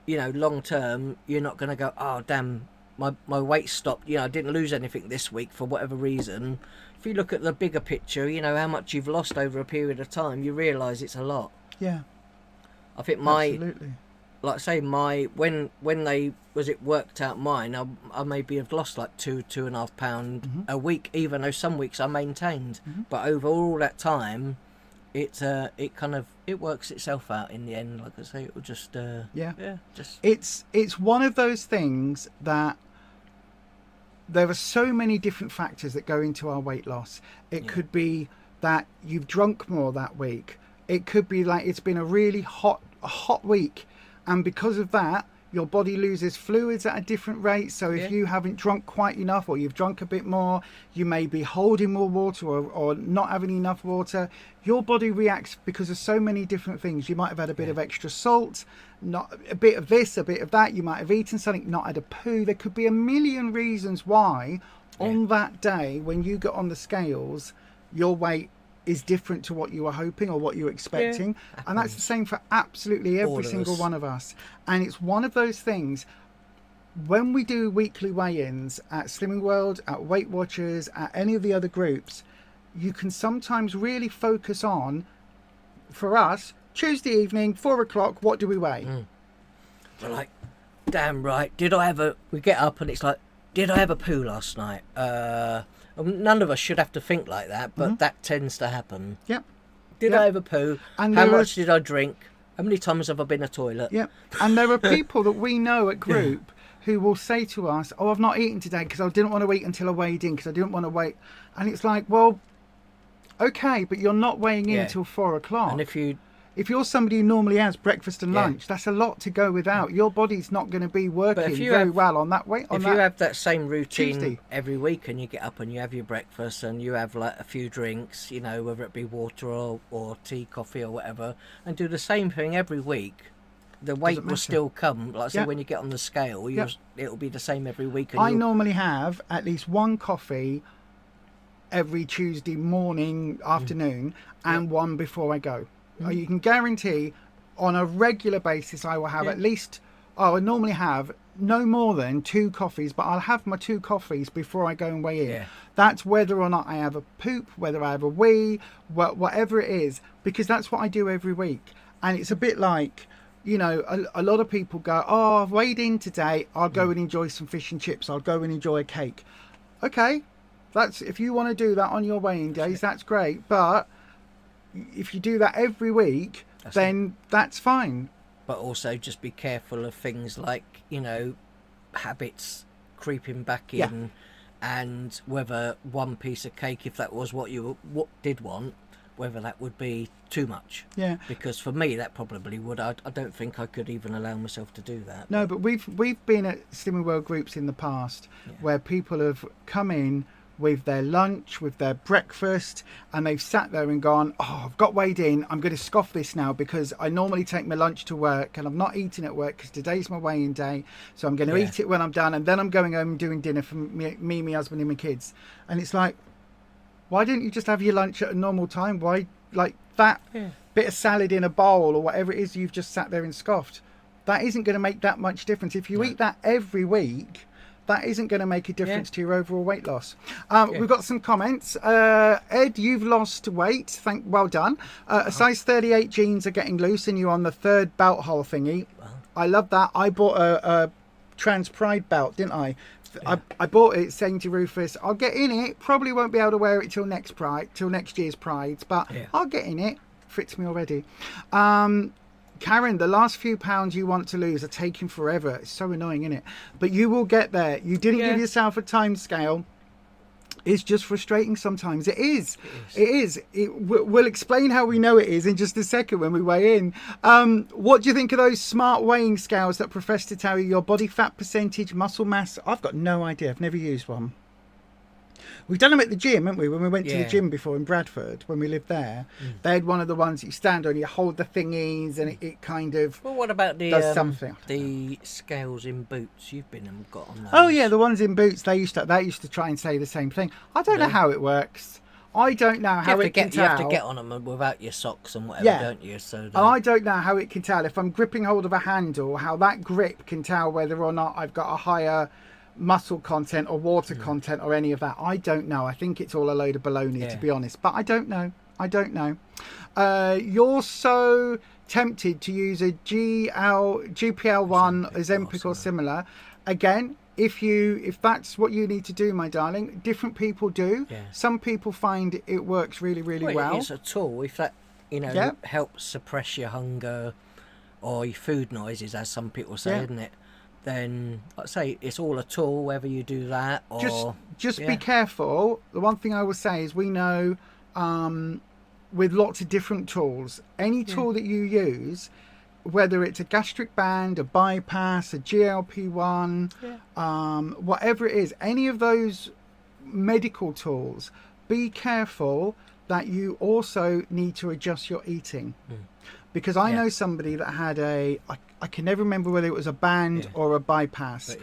long term you're not going to go, oh damn, my weight stopped, I didn't lose anything this week for whatever reason. If you look at the bigger picture, how much you've lost over a period of time, you realise it's a lot. I think absolutely. Like I say, when they worked out mine, I maybe have lost like 2.5 pound a week, even though some weeks I maintained. But over all that time, it works itself out in the end. Like I say, it will just it's one of those things that there are so many different factors that go into our weight loss. It could be that you've drunk more that week. It could be like it's been a really hot week, and because of that, your body loses fluids at a different rate. So if you haven't drunk quite enough, or you've drunk a bit more, you may be holding more water, or not having enough water. Your body reacts because of so many different things. You might have had a bit of extra salt, not a bit of this, a bit of that. You might have eaten something, not had a poo. There could be a million reasons why on that day when you get on the scales, your weight is different to what you were hoping or what you were expecting. And that's the same for absolutely every single one of us. And it's one of those things, when we do weekly weigh-ins at Slimming World, at Weight Watchers, at any of the other groups, you can sometimes really focus on, for us, Tuesday evening, 4 o'clock, what do we weigh? We're like, damn right, we get up and it's like, did I have a poo last night? None of us should have to think like that, but that tends to happen. Did I have a poo? And how much did I drink? How many times have I been to the toilet? And there are people that we know at group who will say to us, oh, I've not eaten today because I didn't want to wait until I weighed in, because I didn't want to wait. And it's like, well, okay, but you're not weighing in until 4 o'clock. And if you're somebody who normally has breakfast and lunch, that's a lot to go without. Your body's not going to be working very well on that weight. If you have that same routine every week, and you get up and you have your breakfast and you have like a few drinks, whether it be water or tea, coffee or whatever, and do the same thing every week, the weight will still come. Like I say, when you get on the scale, it'll be the same every week. And I normally have at least one coffee every Tuesday morning, afternoon, and one before I go. You can guarantee on a regular basis I will have at least, I normally have no more than 2 coffees, but I'll have my 2 coffees before I go and weigh in. That's whether or not I have a poop, whether I have a wee, whatever it is, because that's what I do every week. And it's a bit like, a lot of people go, oh, I've weighed in today, I'll go and enjoy some fish and chips, I'll go and enjoy a cake. Okay, if you want to do that on your weighing days, that's great, but if you do that every week, that's fine. But also just be careful of things like, habits creeping back in, and whether one piece of cake, if that was what you did want, whether that would be too much. Yeah. Because for me, that probably would. I don't think I could even allow myself to do that. No, but we've been at Slimming World groups in the past where people have come in with their lunch, with their breakfast, and they've sat there and gone, oh, I've got weighed in, I'm going to scoff this now because I normally take my lunch to work and I'm not eating at work because today's my weighing day, so I'm going to eat it when I'm done, and then I'm going home and doing dinner for me, my husband and my kids. And it's like, why didn't you just have your lunch at a normal time? Why, like, that bit of salad in a bowl or whatever it is you've just sat there and scoffed, that isn't going to make that much difference. If you eat that every week, that isn't going to make a difference to your overall weight loss. We've got some comments. Ed, you've lost weight. Well done. A size 38 jeans are getting loose and you're on the 3rd belt hole thingy. Wow. I love that. I bought a Trans Pride belt, didn't I? Yeah. I bought it saying to Ruffus, I'll get in it. Probably won't be able to wear it till next year's Prides, but I'll get in it. Fits me already. Karen, the last few pounds you want to lose are taking forever. It's so annoying, isn't it? But you will get there. You didn't give yourself a time scale. It's just frustrating sometimes. It is. We'll explain how we know it is in just a second when we weigh in. What do you think of those smart weighing scales that profess to tell you your body fat percentage, muscle mass? I've got no idea. I've never used one. We've done them at the gym, haven't we? When we went to the gym before in Bradford, when we lived there, they had one of the ones that you stand on, you hold the thingies, and it kind of what about does something. The scales in boots? You've been and got on those. Oh yeah, the ones in boots. They used to try and say the same thing. I don't know how it works. I don't know how it can tell. You have to get on them without your socks and whatever, don't you? So I don't know how it can tell if I'm gripping hold of a handle. How that grip can tell whether or not I've got a higher muscle content or water content or any of that. I don't know. I think it's all a load of baloney, to be honest, but I don't know. You're so tempted to use a GLP-1 Ozempic or similar. Again, if that's what you need to do, my darling, different people do. Some people find it works really well. It's a tool. If that helps suppress your hunger or your food noises, as some people say, isn't it? Then I'd say it's all a tool, whether you do that or just be careful. The one thing I will say is we know with lots of different tools, any tool that you use, whether it's a gastric band, a bypass, a GLP-1, whatever it is, any of those medical tools, be careful that you also need to adjust your eating. Because I know somebody that had I can never remember whether it was a band or a bypass,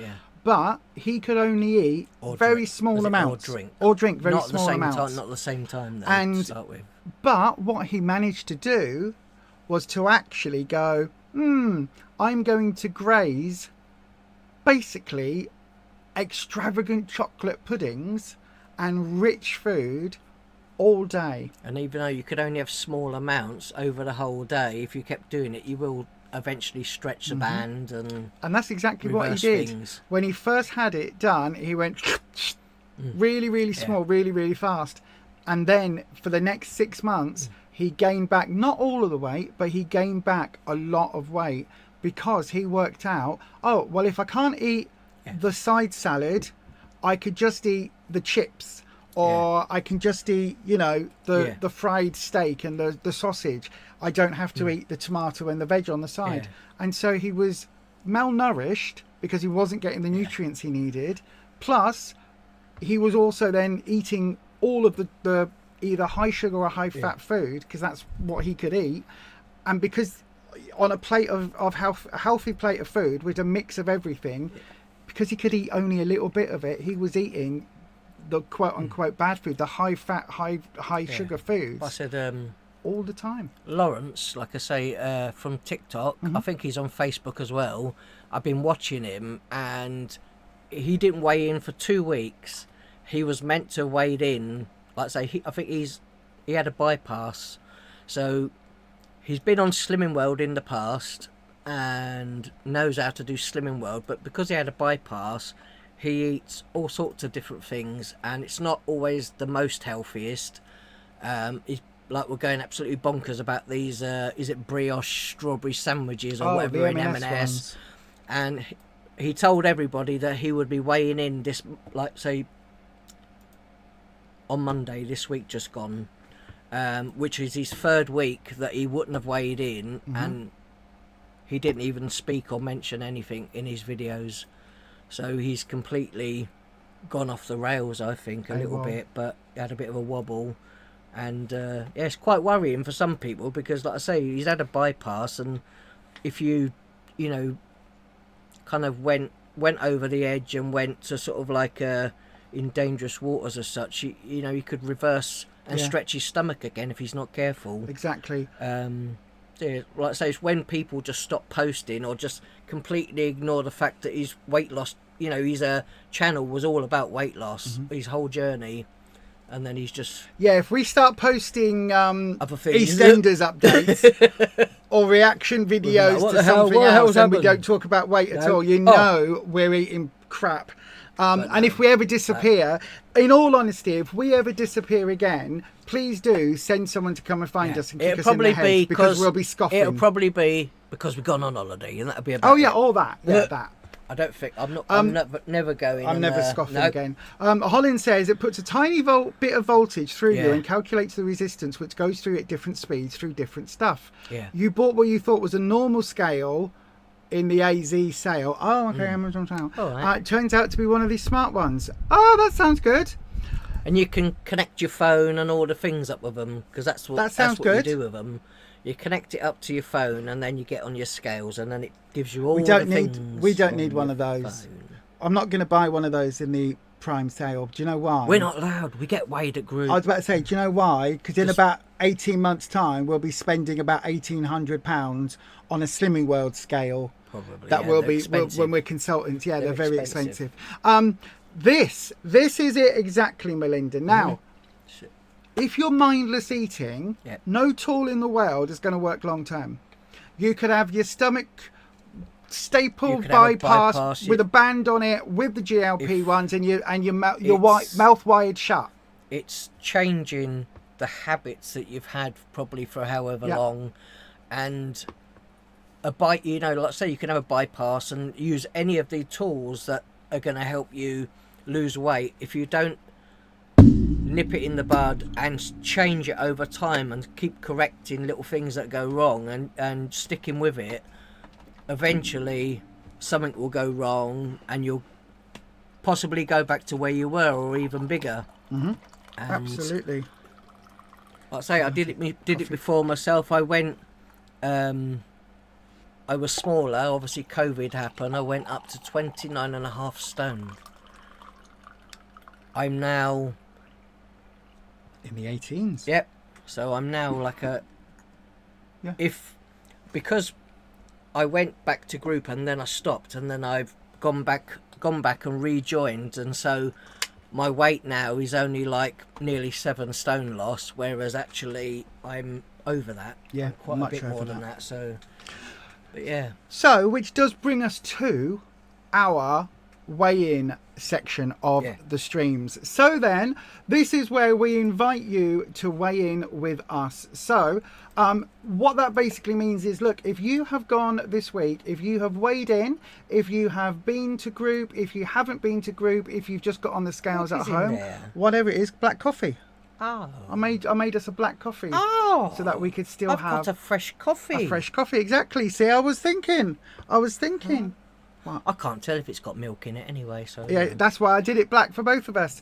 but he could only eat very small amounts. Or drink very small amounts. Not at the same time, to start with. But what he managed to do was to actually go, I'm going to graze basically extravagant chocolate puddings and rich food all day. And even though you could only have small amounts over the whole day, if you kept doing it, you will eventually stretch the band and that's exactly what he did. Things. When he first had it done, he went really small, really fast, and then for the next 6 months he gained back not all of the weight, but he gained back a lot of weight because he worked out, if I can't eat the side salad, I could just eat the chips. Or I can just eat, the fried steak and the sausage. I don't have to eat the tomato and the veg on the side. And so he was malnourished because he wasn't getting the nutrients he needed. Plus, he was also then eating all of the either high sugar or high fat food because that's what he could eat. And because on a plate of a healthy plate of food with a mix of everything, because he could eat only a little bit of it, he was eating the quote unquote bad food, the high fat, high sugar foods. I said all the time. Lawrence, like I say, from TikTok, I think he's on Facebook as well. I've been watching him, and he didn't weigh in for 2 weeks. He was meant to weigh in, like I say, I think he had a bypass, so he's been on Slimming World in the past and knows how to do Slimming World, but because he had a bypass, he eats all sorts of different things, and it's not always the most healthiest. He's we're going absolutely bonkers about these. Is it brioche strawberry sandwiches or whatever in M&S? And he told everybody that he would be weighing in this, on Monday this week just gone, which is his 3rd week that he wouldn't have weighed in, and he didn't even speak or mention anything in his videos. So he's completely gone off the rails, I think, a little bit, but he had a bit of a wobble. And yeah, it's quite worrying for some people because, like I say, he's had a bypass, and if you know, kind of went over the edge and went to sort of like in dangerous waters as such, you know, he could reverse and stretch his stomach again if he's not careful. Exactly. Yeah, like I say, it's when people just stop posting or just completely ignore the fact that his weight loss, you know, his channel was all about weight loss, his whole journey, and then he's just... Yeah, if we start posting EastEnders updates or reaction videos to something else and we don't talk about weight at all, you know we're eating crap. And if we ever disappear, in all honesty, if we ever disappear again, please do send someone to come and find us and kick us in the head, because we'll be scoffing. It'll probably be because we've gone on holiday, and that'll be about all that. Yeah, that. I don't think I'm never going. I'm never scoffing again. Holland says it puts a tiny bit of voltage through you and calculates the resistance, which goes through at different speeds through different stuff. Yeah. You bought what you thought was a normal scale in the AZ sale. Oh, okay, Amazon sale. It turns out to be one of these smart ones. Oh, that sounds good. And you can connect your phone and all the things up with them, because that's what you do with them. You connect it up to your phone, and then you get on your scales, and then it gives you all the things. We don't need one of those. Phone. I'm not going to buy one of those in the Prime sale. Do you know why? We're not allowed. We get weighed at group. I was about to say, do you know why? Because in about 18 months' time, we'll be spending about £1,800 on a Slimming World scale. Probably. That will be when we're consultants. Yeah, they're very expensive. This is it exactly, Melinda. Now, if you're mindless eating, no tool in the world is going to work long term. You could have your stomach staple bypass with a band on it with the GLP-1s and your mouth wired shut. It's changing the habits that you've had probably for however long, and like say you can have a bypass and use any of the tools that are going to help you lose weight. If you don't nip it in the bud and change it over time and keep correcting little things that go wrong and sticking with it, eventually something will go wrong and you'll possibly go back to where you were or even bigger. Absolutely. Like I say, I did it before myself. I went I was smaller, obviously COVID happened. I went up to 29.5 stone. I'm now in the 18s. Yep. So I'm now like because I went back to group and then I stopped and then I've gone back and rejoined, and so my weight now is only like nearly 7 stone loss, whereas actually I'm over that. Yeah, quite much a bit more over than that. So, but yeah. So, which does bring us to our weigh-in section of the streams. So then, this is where we invite you to weigh in with us. So, what that basically means is, look, if you have gone this week, if you have weighed in, if you have been to group, if you haven't been to group, if you've just got on the scales at home, whatever it is, black coffee. Oh. I made us a black coffee. Oh. So that we could still have got a fresh coffee. A fresh coffee, exactly. See, I was thinking. Well, I can't tell if it's got milk in it anyway. So yeah, that's why I did it black for both of us.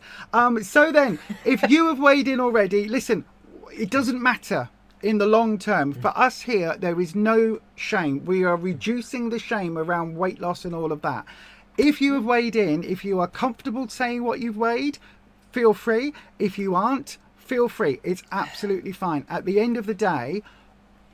So then, if you have weighed in already, listen, it doesn't matter in the long term. For us here, there is no shame. We are reducing the shame around weight loss and all of that. If you have weighed in, if you are comfortable saying what you've weighed, feel free. If you aren't, feel free. It's absolutely fine. At the end of the day,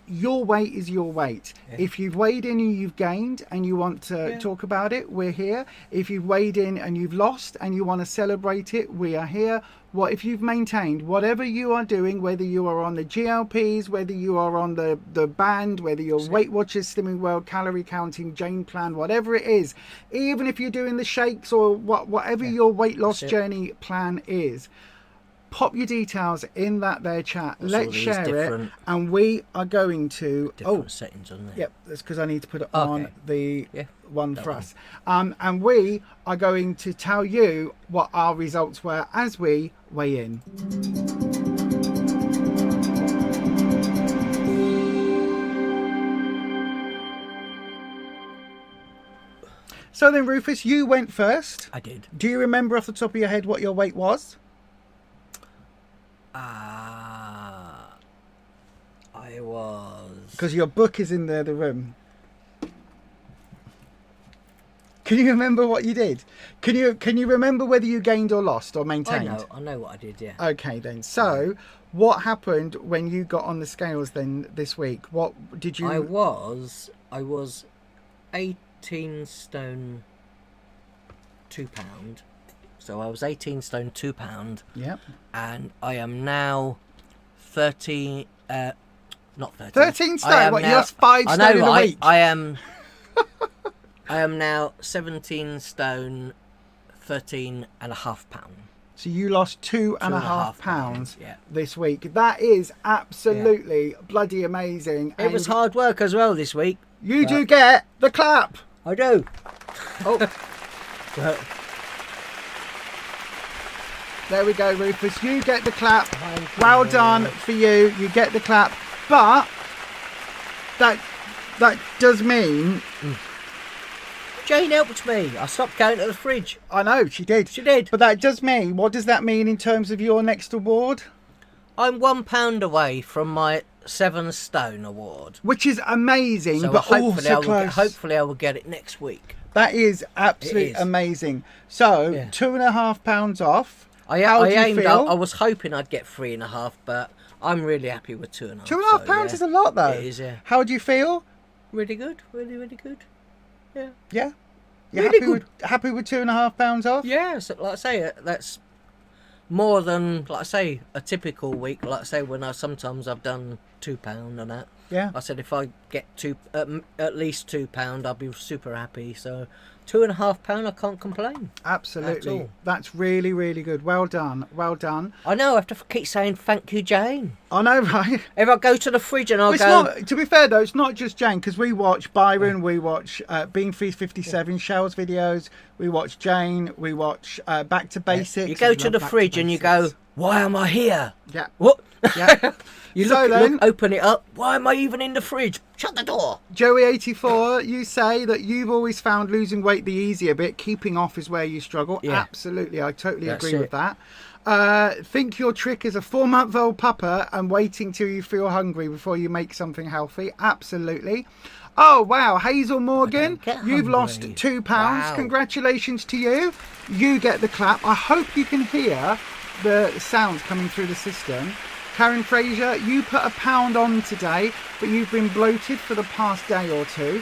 your weight is your weight. If you've weighed in and you've gained and you want to talk about it, we're here. If you've weighed in and you've lost and you want to celebrate it, we are here. If you've maintained, whatever you are doing, whether you are on the GLPs, whether you are on the band, whether you're Weight Watchers, Slimming World, calorie counting, Jane plan, whatever it is, even if you're doing the shakes or whatever your weight loss journey plan is, pop your details in that there chat. Let's share it, and we are going to different settings on there. Yep, that's because I need to put it on the one for us. And we are going to tell you what our results were as we weigh in. So then, Rufus, you went first. I did. Do you remember off the top of your head what your weight was? I was... Because your book is in the other room. Can you remember what you did? Can you remember whether you gained or lost or maintained? I know what I did, yeah. Okay then. So, what happened when you got on the scales then this week? What did you... I was 18 stone 2 pound. So I was 18 stone 2 pound. Yep. And I am now 13 not 13. 13 stone? What, you lost 5 stone in a week? I am now 17 stone 13 and a half pound. So you lost 2.5 pounds yeah. this week. That is absolutely bloody amazing. It was hard work as well this week. You do get the clap. I do. Oh. There we go, Rufus. You get the clap. Well done for you. You get the clap. But that does mean... Jane helped me. I stopped going to the fridge. I know, she did. She did. But that does mean... What does that mean in terms of your next award? I'm 1 pound away from my 7 stone award. Which is amazing, So but also close. Hopefully I will get it next week. That is absolutely amazing. So, Yeah. £2.5 off. I aimed up. I was hoping I'd get 3.5, but I'm really happy with 2.5. £2.5 is a lot, though. It is, yeah. How do you feel? Really good. Really, really good. Yeah. Yeah. You're Really happy with £2.5 off? Yeah, so like I say, that's more than, like I say, a typical week. Like I say, when sometimes I've done £2 and that. Yeah. I said if I get at least £2, I'll be super happy. So £2.5, I can't complain. Absolutely. That's really, really good. Well done. Well done. I know. I have to keep saying thank you, Jane. I know, right? If I go to the fridge and I'll go... Not, to be fair, though, it's not just Jane, because we watch Byron, we watch Bean 357, Shell's videos, we watch Jane, we watch Back to Basics. You go to the fridge and you go, why am I here? Yeah. What? Yeah. You So then- look, open it up. Why am I even in the fridge? Shut the door. Joey84, you say that you've always found losing weight the easier bit. Keeping off is where you struggle. Yeah. Absolutely, I totally That's agree with it. that. Think your trick is a 4-month-old pupper and waiting till you feel hungry before you make something healthy. Absolutely. Oh, wow. Hazel Morgan, you've lost hungry. £2. Wow. Congratulations to you. You get the clap. I hope you can hear the sounds coming through the system. Karen Fraser, you put £1 on today, but you've been bloated for the past day or two.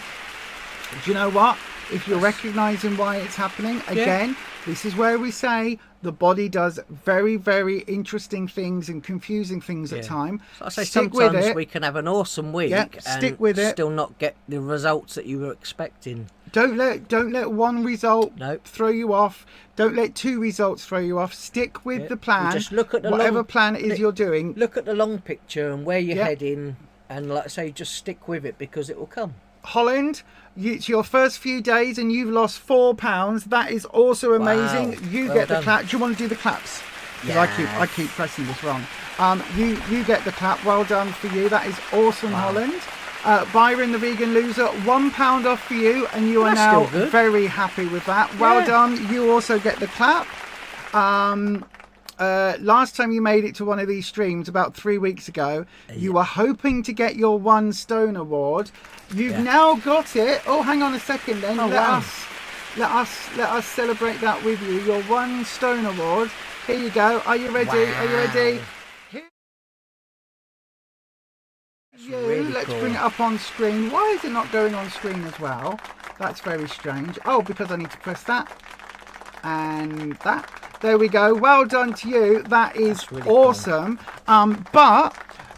Do you know what? If you're recognising why it's happening, again, this is where we say the body does very, very interesting things and confusing things at times. So I say Stick with sometimes it. we can have an awesome week stick with it. Still not get the results that you were expecting. Don't let one result throw you off. Don't let 2 results throw you off. Stick with the plan. Just look at the whatever plan it is you're doing. Look at the long picture and where you're heading, and like I say, just stick with it because it will come. Holland, it's your first few days and you've lost £4. That is also amazing. Wow. You Well get the done. clap. Do you want to do the claps? Because I keep pressing this wrong. You get the clap. Well done for you. That is awesome, Holland. Byron the vegan loser, £1 off for you, and you are now very happy with that. Well done. You also get the clap. Last time you made it to one of these streams about 3 weeks ago, you were hoping to get your 1 stone award. You've now got it. Oh, hang on a second then. Let us celebrate that with you. Your 1 stone award. Here you go. Are you ready? Wow. Are you ready? Let's bring it up on screen. Why is it not going on screen as well? That's very strange. Oh, because I need to press that and that. There we go. Well done to you. That is really awesome. Cool. But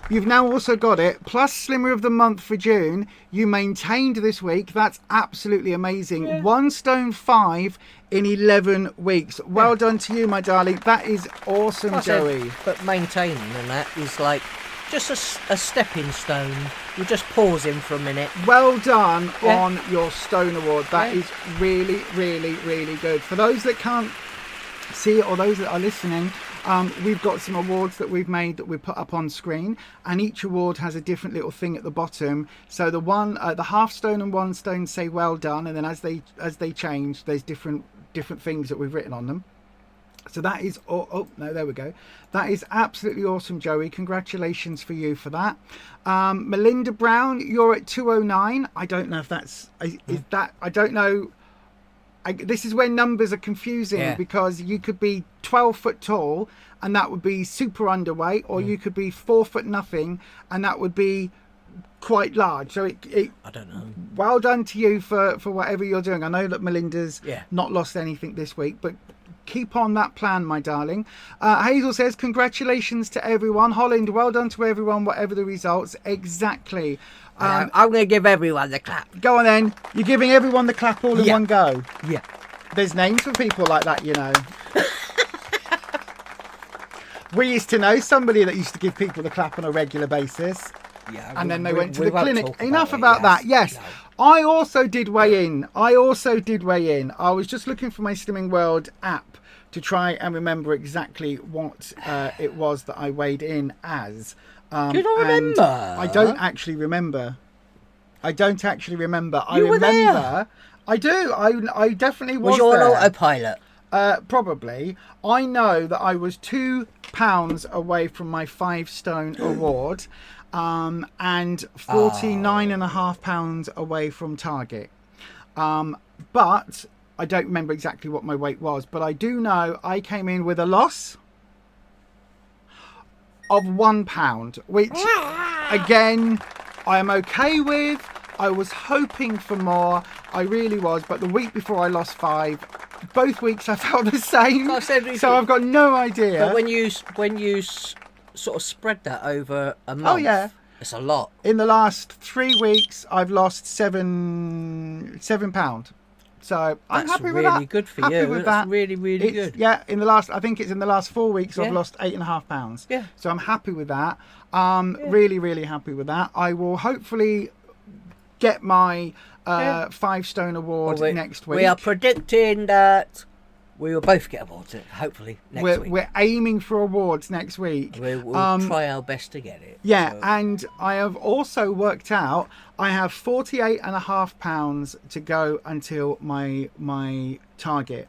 you've now also got it. Plus Slimmer of the Month for June. You maintained this week. That's absolutely amazing. Yeah. 1 stone 5 in 11 weeks. Well done to you, my darling. That is awesome, Joey. But maintaining and that is like just a stepping stone. We'll just pause him for a minute. Well done on your stone award. That is really, really, really good. For those that can't see it or those that are listening, We've got some awards that we've made that we put up on screen, and each award has a different little thing at the bottom. So the one, the half stone and 1 stone say well done, and then as they change, there's different things that we've written on them. So that is, oh no, there we go. That is absolutely awesome, Joey. Congratulations for you for that. Melinda Brown, you're at 209. I don't know if that's, is that, I don't know. This is where numbers are confusing, because you could be 12 foot tall and that would be super underweight, or you could be 4 foot nothing and that would be quite large. So I don't know. Well done to you for whatever you're doing. I know that Melinda's not lost anything this week, but keep on that plan, my darling. Hazel says, congratulations to everyone. Holland, well done to everyone, whatever the results. Exactly. I'm going to give everyone the clap. Go on then. You're giving everyone the clap all in one go. Yeah. There's names for people like that, you know. We used to know somebody that used to give people the clap on a regular basis. Yeah, and then they went to the clinic. Enough about that. Yes. No. I also did weigh in. I was just looking for my Slimming World app to try and remember exactly what it was that I weighed in as. Do you not remember? I don't actually remember. I remember. There. I do. I definitely was you there. On autopilot? Probably. I know that I was 2 pounds away from my 5 stone award, and 49.5 pounds away from target. But I don't remember exactly what my weight was, but I do know I came in with a loss of 1 pound, which again I am okay with. I was hoping for more, I really was, but the week before I lost 5. Both weeks I felt the same, so I've got no idea. But when you sort of spread that over a month, it's a lot. In the last 3 weeks, I've lost 7 pound. So I'm happy with that. That's really good for you. That's really, really good. Yeah, I think it's in the last 4 weeks I've lost 8.5 pounds. Yeah. So I'm happy with that. Really, really happy with that. I will hopefully get my 5 stone award next week. We are predicting that we will both get awards, hopefully, next week. We're aiming for awards next week. We'll try our best to get it. Yeah, so. And I have also worked out I have 48.5 pounds to go until my target,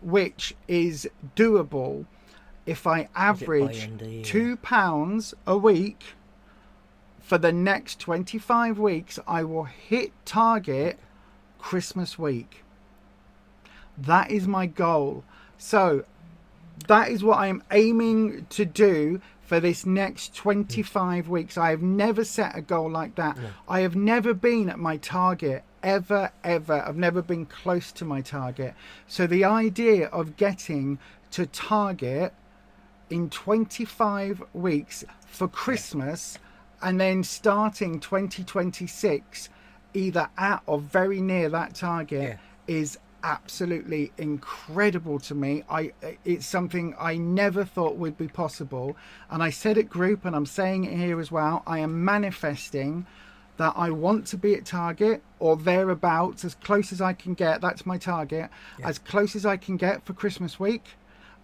which is doable if I average 2 pounds a week. For the next 25 weeks, I will hit target Christmas week. That is my goal. So that is what I am aiming to do for this next 25 weeks. I have never set a goal like that. No. I have never been at my target, ever. I've never been close to my target. So the idea of getting to target in 25 weeks for Christmas, and then starting 2026 either at or very near that target is absolutely incredible to me. It's something I never thought would be possible. And I said at group, and I'm saying it here as well, I am manifesting that I want to be at target or thereabouts, as close as I can get. That's my target, as close as I can get for Christmas week.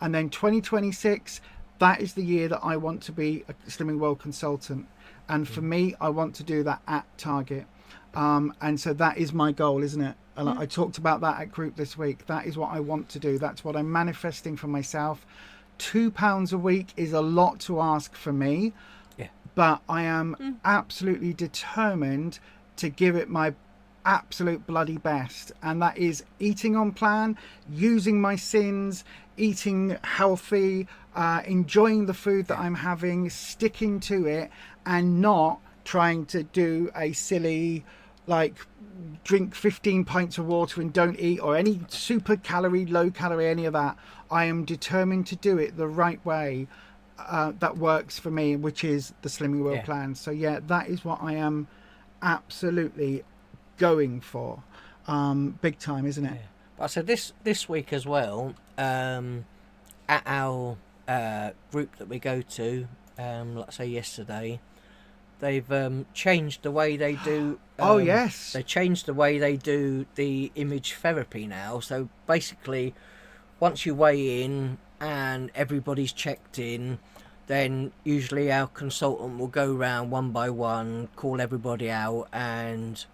And then 2026, that is the year that I want to be a Slimming World consultant. And for me, I want to do that at target. And so that is my goal, isn't it? And I talked about that at group this week. That is what I want to do. That's what I'm manifesting for myself. 2 pounds a week is a lot to ask for me. Yeah. But I am absolutely determined to give it my absolute bloody best. And that is eating on plan, using my sins, eating healthy, enjoying the food that I'm having, sticking to it, and not trying to do a silly, like, drink 15 pints of water and don't eat, or any super calorie, low calorie, any of that. I am determined to do it the right way that works for me, which is the Slimming World plan. So yeah, that is what I am absolutely going for. Big time, isn't it? Yeah. So this week as well, at our group that we go to, let's say yesterday, they've changed the way they do. They changed the way they do the image therapy now. So basically, once you weigh in, and everybody's checked in, then usually our consultant will go round one by one, call everybody out, and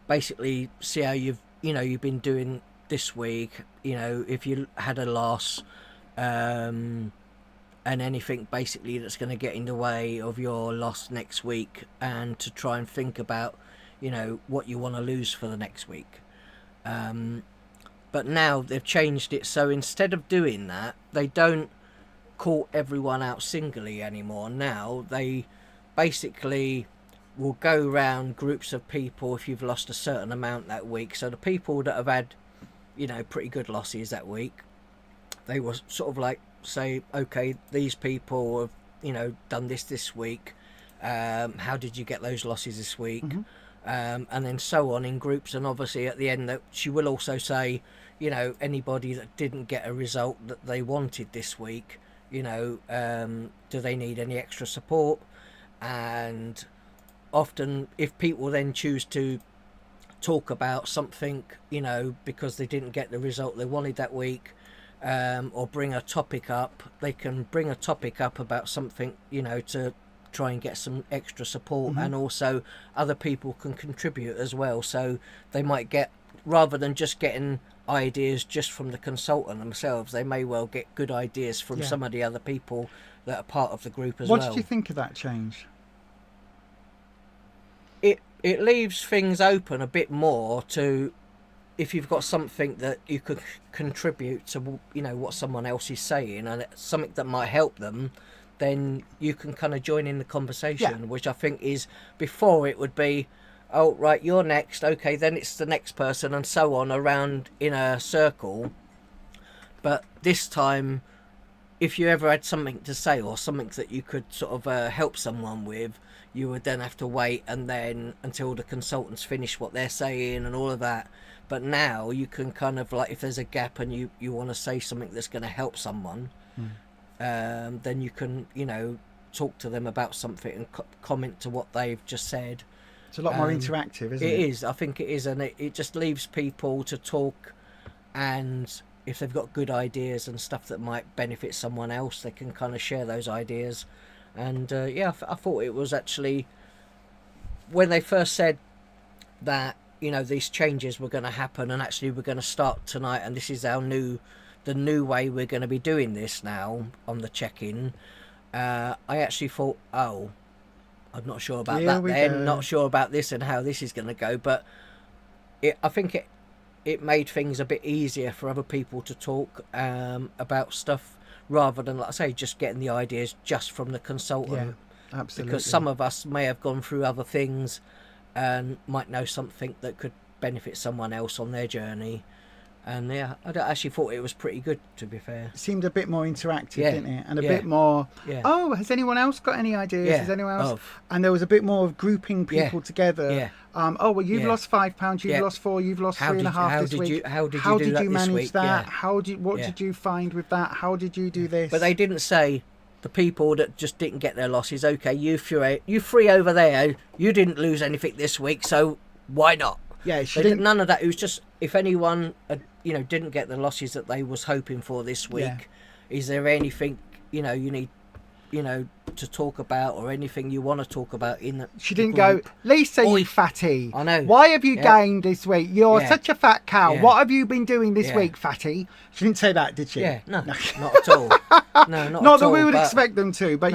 basically see how you've been doing this week. If you had a loss, and anything basically that's going to get in the way of your loss next week, and to try and think about what you want to lose for the next week. But now they've changed it, so instead of doing that, they don't call everyone out singly anymore. Now they basically will go round groups of people if you've lost a certain amount that week. So the people that have had pretty good losses that week, they will sort of like say, okay, these people have done this week, how did you get those losses this week? And then so on in groups. And obviously at the end that she will also say, anybody that didn't get a result that they wanted this week, do they need any extra support? And often if people then choose to talk about something, because they didn't get the result they wanted that week, or bring a topic up, they can bring a topic up about something, to try and get some extra support. And also other people can contribute as well, so they might get, rather than just getting ideas just from the consultant themselves, they may well get good ideas from some of the other people that are part of the group as well. What did you think of that change? It leaves things open a bit more to, if you've got something that you could contribute to, what someone else is saying, and it's something that might help them, then you can kind of join in the conversation, which I think is, before it would be, oh, right, you're next, okay, then it's the next person, and so on around in a circle. But this time, if you ever had something to say or something that you could sort of help someone with, you would then have to wait and then until the consultants finish what they're saying and all of that. But now you can kind of, like, if there's a gap and you want to say something that's going to help someone, then you can, talk to them about something and comment to what they've just said. It's a lot more interactive, isn't it? It is, I think it is, and it just leaves people to talk, and if they've got good ideas and stuff that might benefit someone else, they can kind of share those ideas. And I thought it was actually, when they first said that these changes were going to happen, and actually we're going to start tonight, and this is the new way we're going to be doing this now on the check-in, I actually thought, oh, I'm not sure about that then, not sure about this and how this is going to go. But I think it made things a bit easier for other people to talk about stuff, rather than, like I say, just getting the ideas just from the consultant. Yeah, absolutely. Because some of us may have gone through other things and might know something that could benefit someone else on their journey. And I actually thought it was pretty good, to be fair. It seemed a bit more interactive, didn't it? And a bit more, oh, has anyone else got any ideas? Has anyone else? And there was a bit more of grouping people together. Oh, well, you've lost £5, you've lost 4, you've lost 3.5 this week. How did you manage that? What did you find with that? How did you do this? But they didn't say, the people that just didn't get their losses, okay, you three over there, you didn't lose anything this week, so why not? Yeah, none of that. It was just, if anyone didn't get the losses that they was hoping for this week, is there anything you need to talk about, or anything you want to talk about in that? She didn't go, Lisa, you fatty. I know. Why have you gained this week? You're such a fat cow. What have you been doing this week, fatty? She didn't say that, did she? Yeah, no, not at all. No, not at all. Not that we would expect them to, but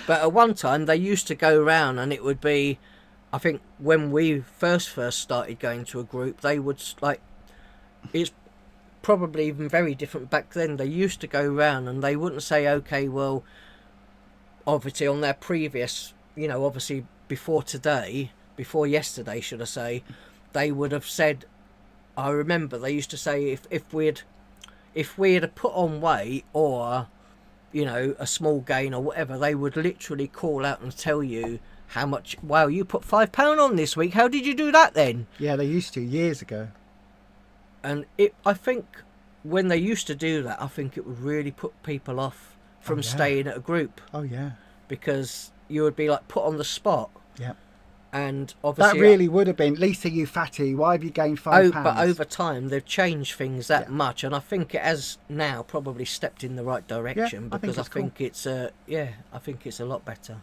But at one time they used to go round, and it would be, I think when we first started going to a group, they would, like, it's probably even very different back then. They used to go round and they wouldn't say, okay, well, obviously on their previous, obviously before yesterday, should I say, they would have said, I remember they used to say, if we had put on weight, or, a small gain or whatever, they would literally call out and tell you how much, wow, you put £5 on this week, how did you do that then? Yeah, they used to, years ago. And I think when they used to do that, I think it would really put people off from staying at a group. Oh, yeah. Because you would be, like, put on the spot. Yeah. And obviously that really would have been, Lisa, you fatty, why have you gained 5 pounds? But over time they've changed things that much, and I think it has now probably stepped in the right direction, because I think it's I think it's a lot better.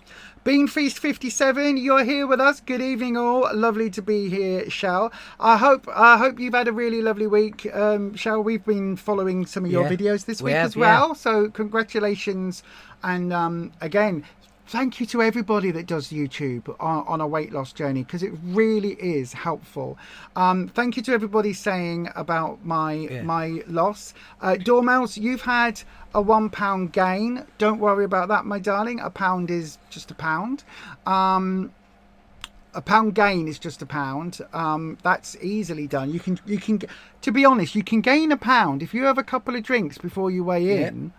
Bean Feast 57, you're here with us. Good evening all. Lovely to be here, Shell. I hope you've had a really lovely week. Shell, we've been following some of your videos this week as well. So congratulations. And again, thank you to everybody that does YouTube on a weight loss journey, because it really is helpful. Thank you to everybody saying about my loss. Dormouse, you've had a £1 gain. Don't worry about that, my darling. A pound is just a pound. A pound gain is just a pound. That's easily done. You can, to be honest, you can gain a pound if you have a couple of drinks before you weigh in.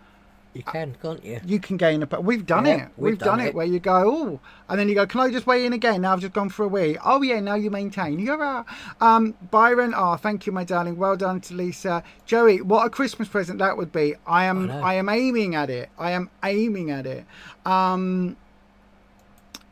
You can't you? You can gain a... We've done it. We've done it where you go, oh, and then you go, can I just weigh in again? Now I've just gone for a wee. Oh, yeah, now you maintain. You're Byron, thank you, my darling. Well done to Lisa. Joey, what a Christmas present that would be. I am aiming at it.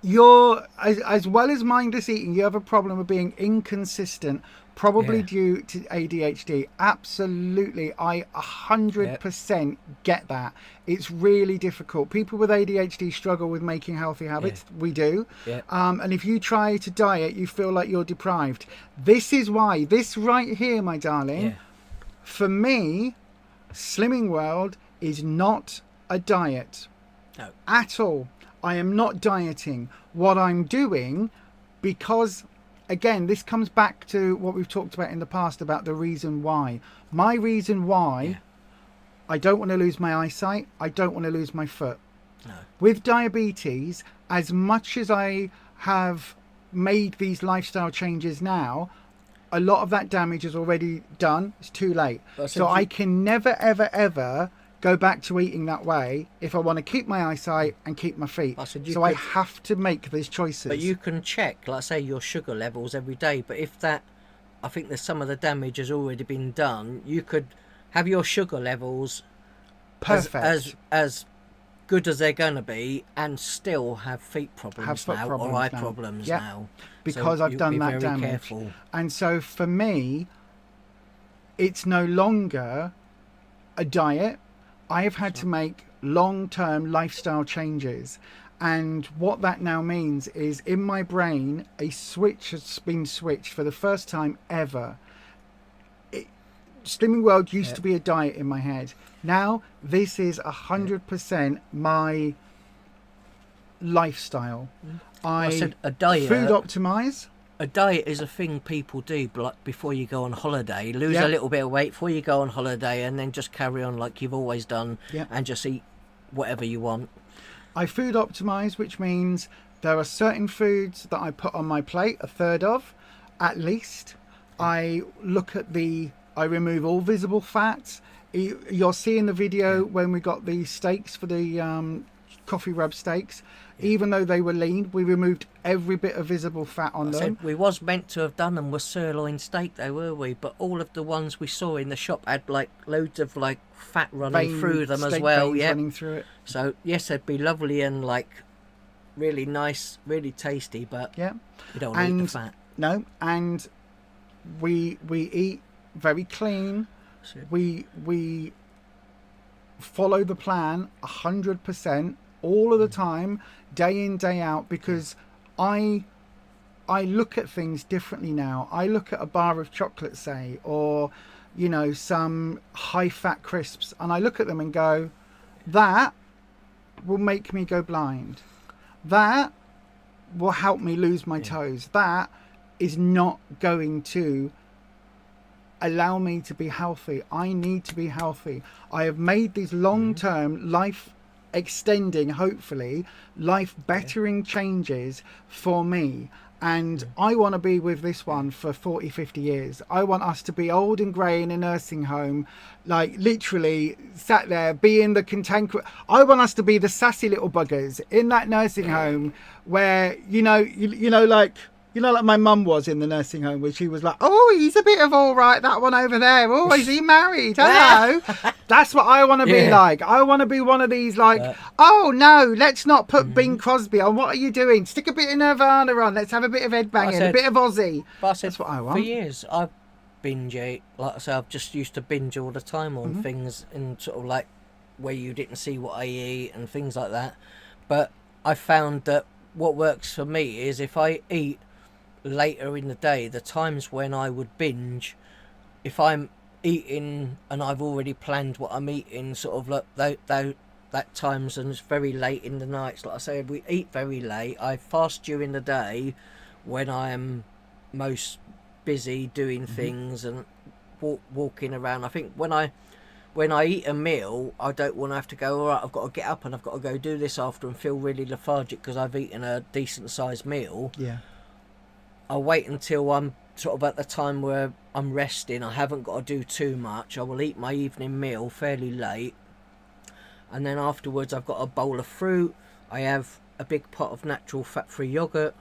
You're, as well as mindless eating, you have a problem of being inconsistent, probably due to ADHD. Absolutely, I 100% get that. It's really difficult. People with ADHD struggle with making healthy habits. We do. And if you try to diet, you feel like you're deprived. This is why, this right here, my darling, for me, Slimming World is not a diet at all. I am not dieting. What I'm doing, because again, this comes back to what we've talked about in the past about the reason why. My reason why, I don't want to lose my eyesight. I don't want to lose my foot. No. With diabetes, as much as I have made these lifestyle changes now, a lot of that damage is already done. It's too late. So I can never, ever, ever go back to eating that way if I want to keep my eyesight and keep my feet. I have to make these choices. But you can check, like say, your sugar levels every day. But if that, I think there's some of the damage has already been done. You could have your sugar levels perfect, as good as they're going to be, and still have feet problems or eye problems now. Because I've done that damage. Careful. And so for me, it's no longer a diet. I have had to make long-term lifestyle changes, and what that now means is in my brain a switch has been switched for the first time ever. Slimming World used to be a diet in my head. Now this is 100% my lifestyle. I said a diet. Food optimize. A diet is a thing people do, like before you go on holiday. Lose a little bit of weight before you go on holiday, and then just carry on like you've always done, and just eat whatever you want. I food optimize, which means there are certain foods that I put on my plate, a third of, at least. I look at I remove all visible fats. You'll see in the video when we got the steaks for the coffee rub steaks. Even though they were lean, we removed every bit of visible fat on them. We was meant to have done them with sirloin steak though, were we? But all of the ones we saw in the shop had like loads of like fat running through them as well. Running through it. So yes, they'd be lovely and like really nice, really tasty, but you don't want to eat the fat. No, and we eat very clean. We follow the plan 100%. all of the time, day in, day out, because I look at things differently now. I look at a bar of chocolate, say, or, you know, some high-fat crisps, and I look at them and go, that will make me go blind. That will help me lose my toes. That is not going to allow me to be healthy. I need to be healthy. I have made these long-term life extending, hopefully life bettering changes for me, and I want to be with this one for 40-50 years. I want us to be old and grey in a nursing home, like literally sat there being the cantankerous. I want us to be the sassy little buggers in that nursing home where, you know, like You know, like my mum was in the nursing home, where she was like, "Oh, he's a bit of all right, that one over there. Oh, is he married? Hello." That's what I want to be like. I want to be one of these, like, "Oh no, let's not put Bing Crosby on. What are you doing? Stick a bit of Nirvana on. Let's have a bit of headbanging, a bit of Ozzy." That's what I want. For years, I've binge ate. Like I say, I've just used to binge all the time on things, and sort of like where you didn't see what I eat and things like that. But I found that what works for me is if I eat later in the day, the times when I would binge, if I'm eating and I've already planned what I'm eating, sort of like that times, and it's very late in the nights. Like I say, we eat very late. I fast during the day when I am most busy doing things and walking around. I think when I eat a meal, I don't want to have to go, all right, I've got to get up and I've got to go do this after and feel really lethargic because I've eaten a decent sized meal. Yeah. I'll wait until I'm sort of at the time where I'm resting. I haven't got to do too much. I will eat my evening meal fairly late. And then afterwards I've got a bowl of fruit. I have a big pot of natural fat-free yoghurt.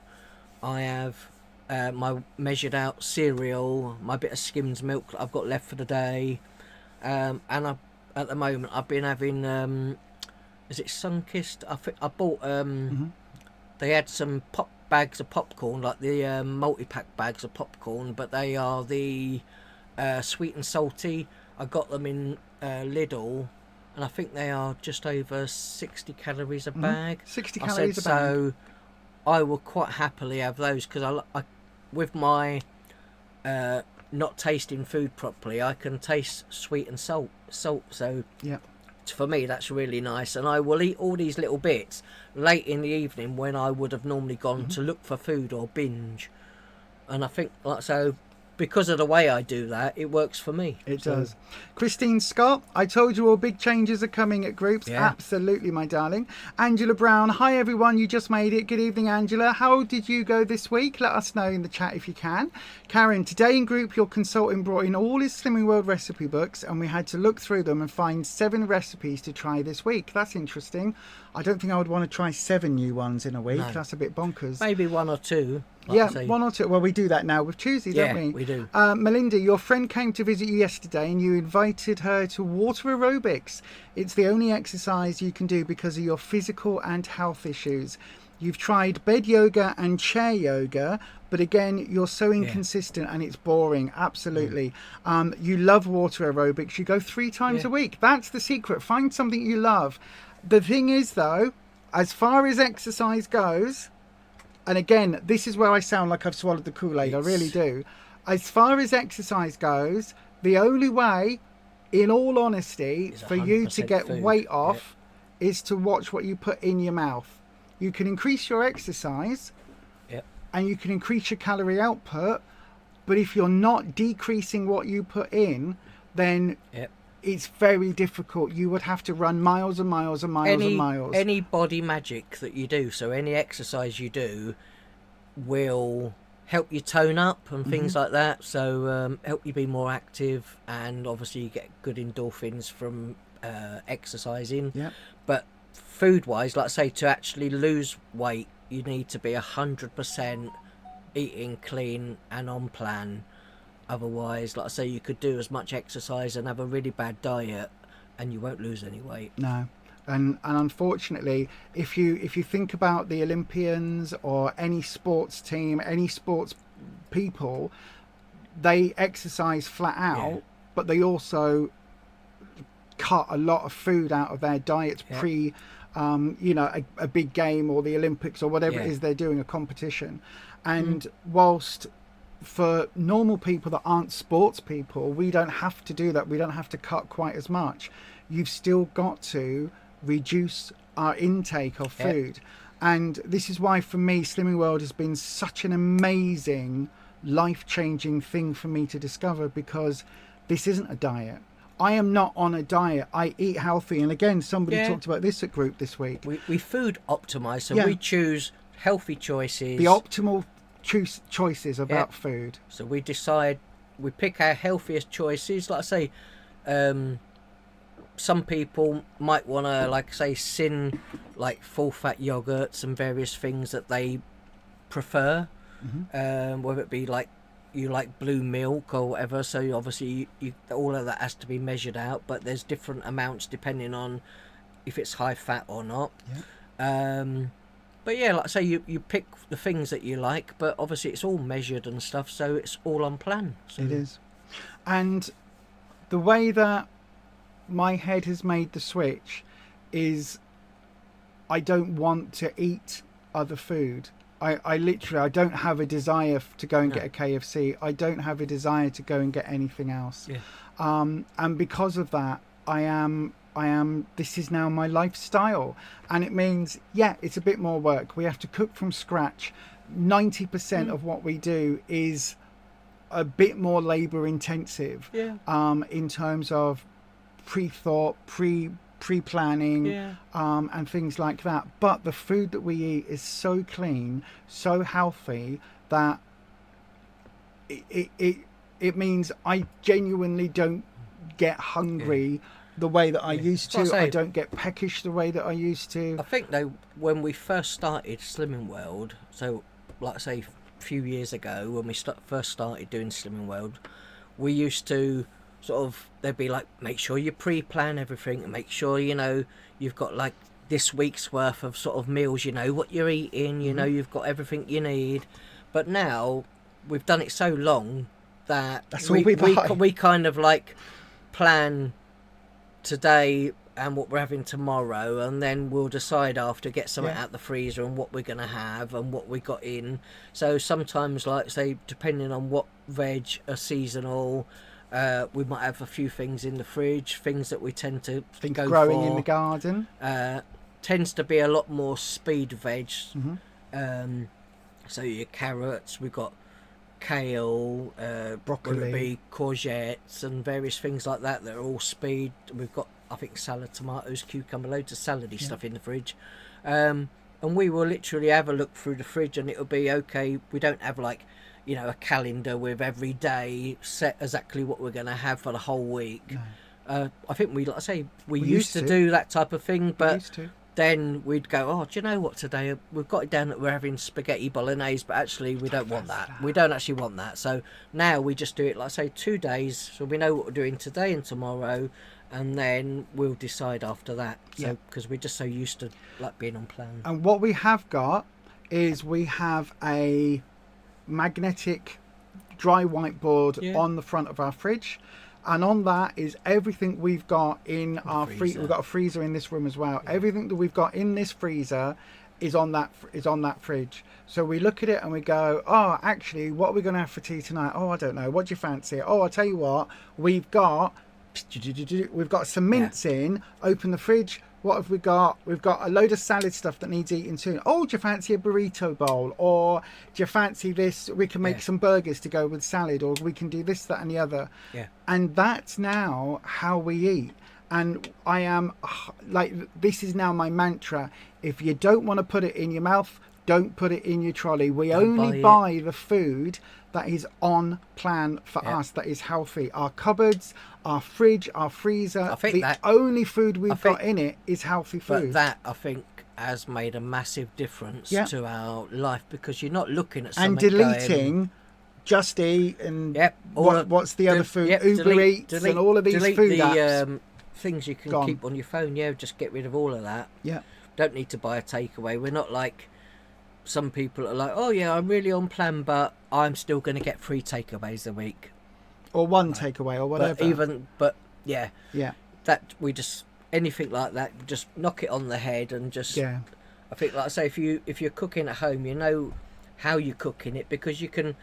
I have my measured out cereal, my bit of skimmed milk that I've got left for the day. And at the moment I've been having, is it Sunkist? I bought, they had some bags of popcorn, like the multi-pack bags of popcorn, but they are the sweet and salty. I got them in Lidl, and I think they are just over 60 calories a bag. 60 calories a bag. So I will quite happily have those, because I with my not tasting food properly, I can taste sweet and salt. So yeah, for me that's really nice, and I will eat all these little bits late in the evening when I would have normally gone to look for food or binge. And I think, like, so because of the way I do that, it works for me. It does. Christine Scott, I told you all big changes are coming at groups. Yeah. Absolutely, my darling. Angela Brown, hi everyone, you just made it. Good evening, Angela. How did you go this week? Let us know in the chat if you can. Karen, today in group, your consultant brought in all his Slimming World recipe books, and we had to look through them and find 7 recipes to try this week. That's interesting. I don't think I would want to try 7 new ones in a week. No. That's a bit bonkers. Maybe 1 or 2. Yeah, 1 or 2. Well, we do that now with Choosey, don't we? Yeah, we do. Melinda, your friend came to visit you yesterday and you invited her to water aerobics. It's the only exercise you can do because of your physical and health issues. You've tried bed yoga and chair yoga, but again, you're so inconsistent and it's boring. Absolutely. You love water aerobics. You go 3 times a week. That's the secret. Find something you love. The thing is, though, as far as exercise goes, and again, this is where I sound like I've swallowed the Kool-Aid. I really do. As far as exercise goes, the only way, in all honesty, for you to get weight off is to watch what you put in your mouth. You can increase your exercise and you can increase your calorie output, but if you're not decreasing what you put in, then it's very difficult. You would have to run miles and miles and miles and miles. Any body magic that you do, so any exercise you do, will help you tone up and things like that. So help you be more active, and obviously you get good endorphins from exercising. Yeah. But food-wise, like I say, to actually lose weight, you need to be 100% eating clean and on plan. Otherwise, like I say, you could do as much exercise and have a really bad diet and you won't lose any weight. No. And unfortunately, if you think about the Olympians or any sports team, any sports people, they exercise flat out, but they also cut a lot of food out of their diets pre a big game or the Olympics or whatever it is they're doing, a competition. And whilst for normal people that aren't sports people, we don't have to do that. We don't have to cut quite as much. You've still got to reduce our intake of food. And this is why, for me, Slimming World has been such an amazing, life-changing thing for me to discover, because this isn't a diet. I am not on a diet. I eat healthy. And again, somebody talked about this at group this week. We food optimize, so we choose healthy choices. The optimal choices about food. So we decide, we pick our healthiest choices. Like I say, some people might want to, like say, sin like full fat yogurts and various things that they prefer. whether it be like you like blue milk or whatever. So obviously you all of that has to be measured out, but there's different amounts depending on if it's high fat or not. But yeah, like I say, you pick the things that you like, but obviously it's all measured and stuff, so it's all on plan. So. It is. And the way that my head has made the switch is I don't want to eat other food. I literally, I don't have a desire to go and get a KFC. I don't have a desire to go and get anything else. And because of that, I am, this is now my lifestyle. And it means, it's a bit more work. We have to cook from scratch. 90% of what we do is a bit more labor intensive in terms of pre-thought, pre-planning and things like that. But the food that we eat is so clean, so healthy that it means I genuinely don't get hungry the way that I used to. I don't get peckish the way that I used to. I think though, when we first started Slimming World, so like I say a few years ago when we first started doing Slimming World, we used to sort of, they'd be like, make sure you pre-plan everything and make sure you've got like this week's worth of sort of meals, what you're eating, you've got everything you need. But now we've done it so long that we kind of like plan today and what we're having tomorrow, and then we'll decide after, get something out the freezer and what we're going to have and what we got in. So sometimes, like say, depending on what veg are seasonal, we might have a few things in the fridge, things that we tend to go growing for. In the garden tends to be a lot more speed veg. So your carrots, we've got kale, broccoli, courgettes and various things like that are all speed. We've got, I think, salad tomatoes, cucumber, loads of salady stuff in the fridge. And we will literally have a look through the fridge and it'll be okay. We don't have like a calendar with every day set exactly what we're going to have for the whole week. I think we used to do that type of thing, but then we'd go, oh, do you know what, today we've got it down that we're having spaghetti bolognese, but actually we don't want that. We don't actually want that. So now we just do it, like say, 2 days, so we know what we're doing today and tomorrow, and then we'll decide after that. So because we're just so used to like being on plan. And what we have got is we have a magnetic dry whiteboard on the front of our fridge, and on that is everything we've got in our freezer. We've got a freezer in this room as well. Everything that we've got in this freezer is on that fridge. So we look at it and we go, oh, actually, what are we going to have for tea tonight? Oh, I don't know. What do you fancy? Oh, I'll tell you what, we've got some mince in. Open the fridge. What have we got? We've got a load of salad stuff that needs eating soon. Oh, do you fancy a burrito bowl? Or do you fancy this? We can make some burgers to go with salad, or we can do this, that and the other. And that's now how we eat. And I am like, this is now my mantra. If you don't want to put it in your mouth, don't put it in your trolley. We only buy the food that is on plan for us, that is healthy. Our cupboards, our fridge, our freezer, the only food we've got in it is healthy food. But that, I think, has made a massive difference to our life, because you're not looking at something and deleting Just Eat and what's the other food? Uber Eats and all of these food apps. Things you can keep on your phone. Just get rid of all of that. Don't need to buy a takeaway. We're not like some people are like, oh yeah, I'm really on plan, but I'm still going to get 3 takeaways a week, or one takeaway, or whatever. But that we just, anything like that, just knock it on the head and just. I think, like I say, if you're cooking at home, you know how you're cooking it, because you can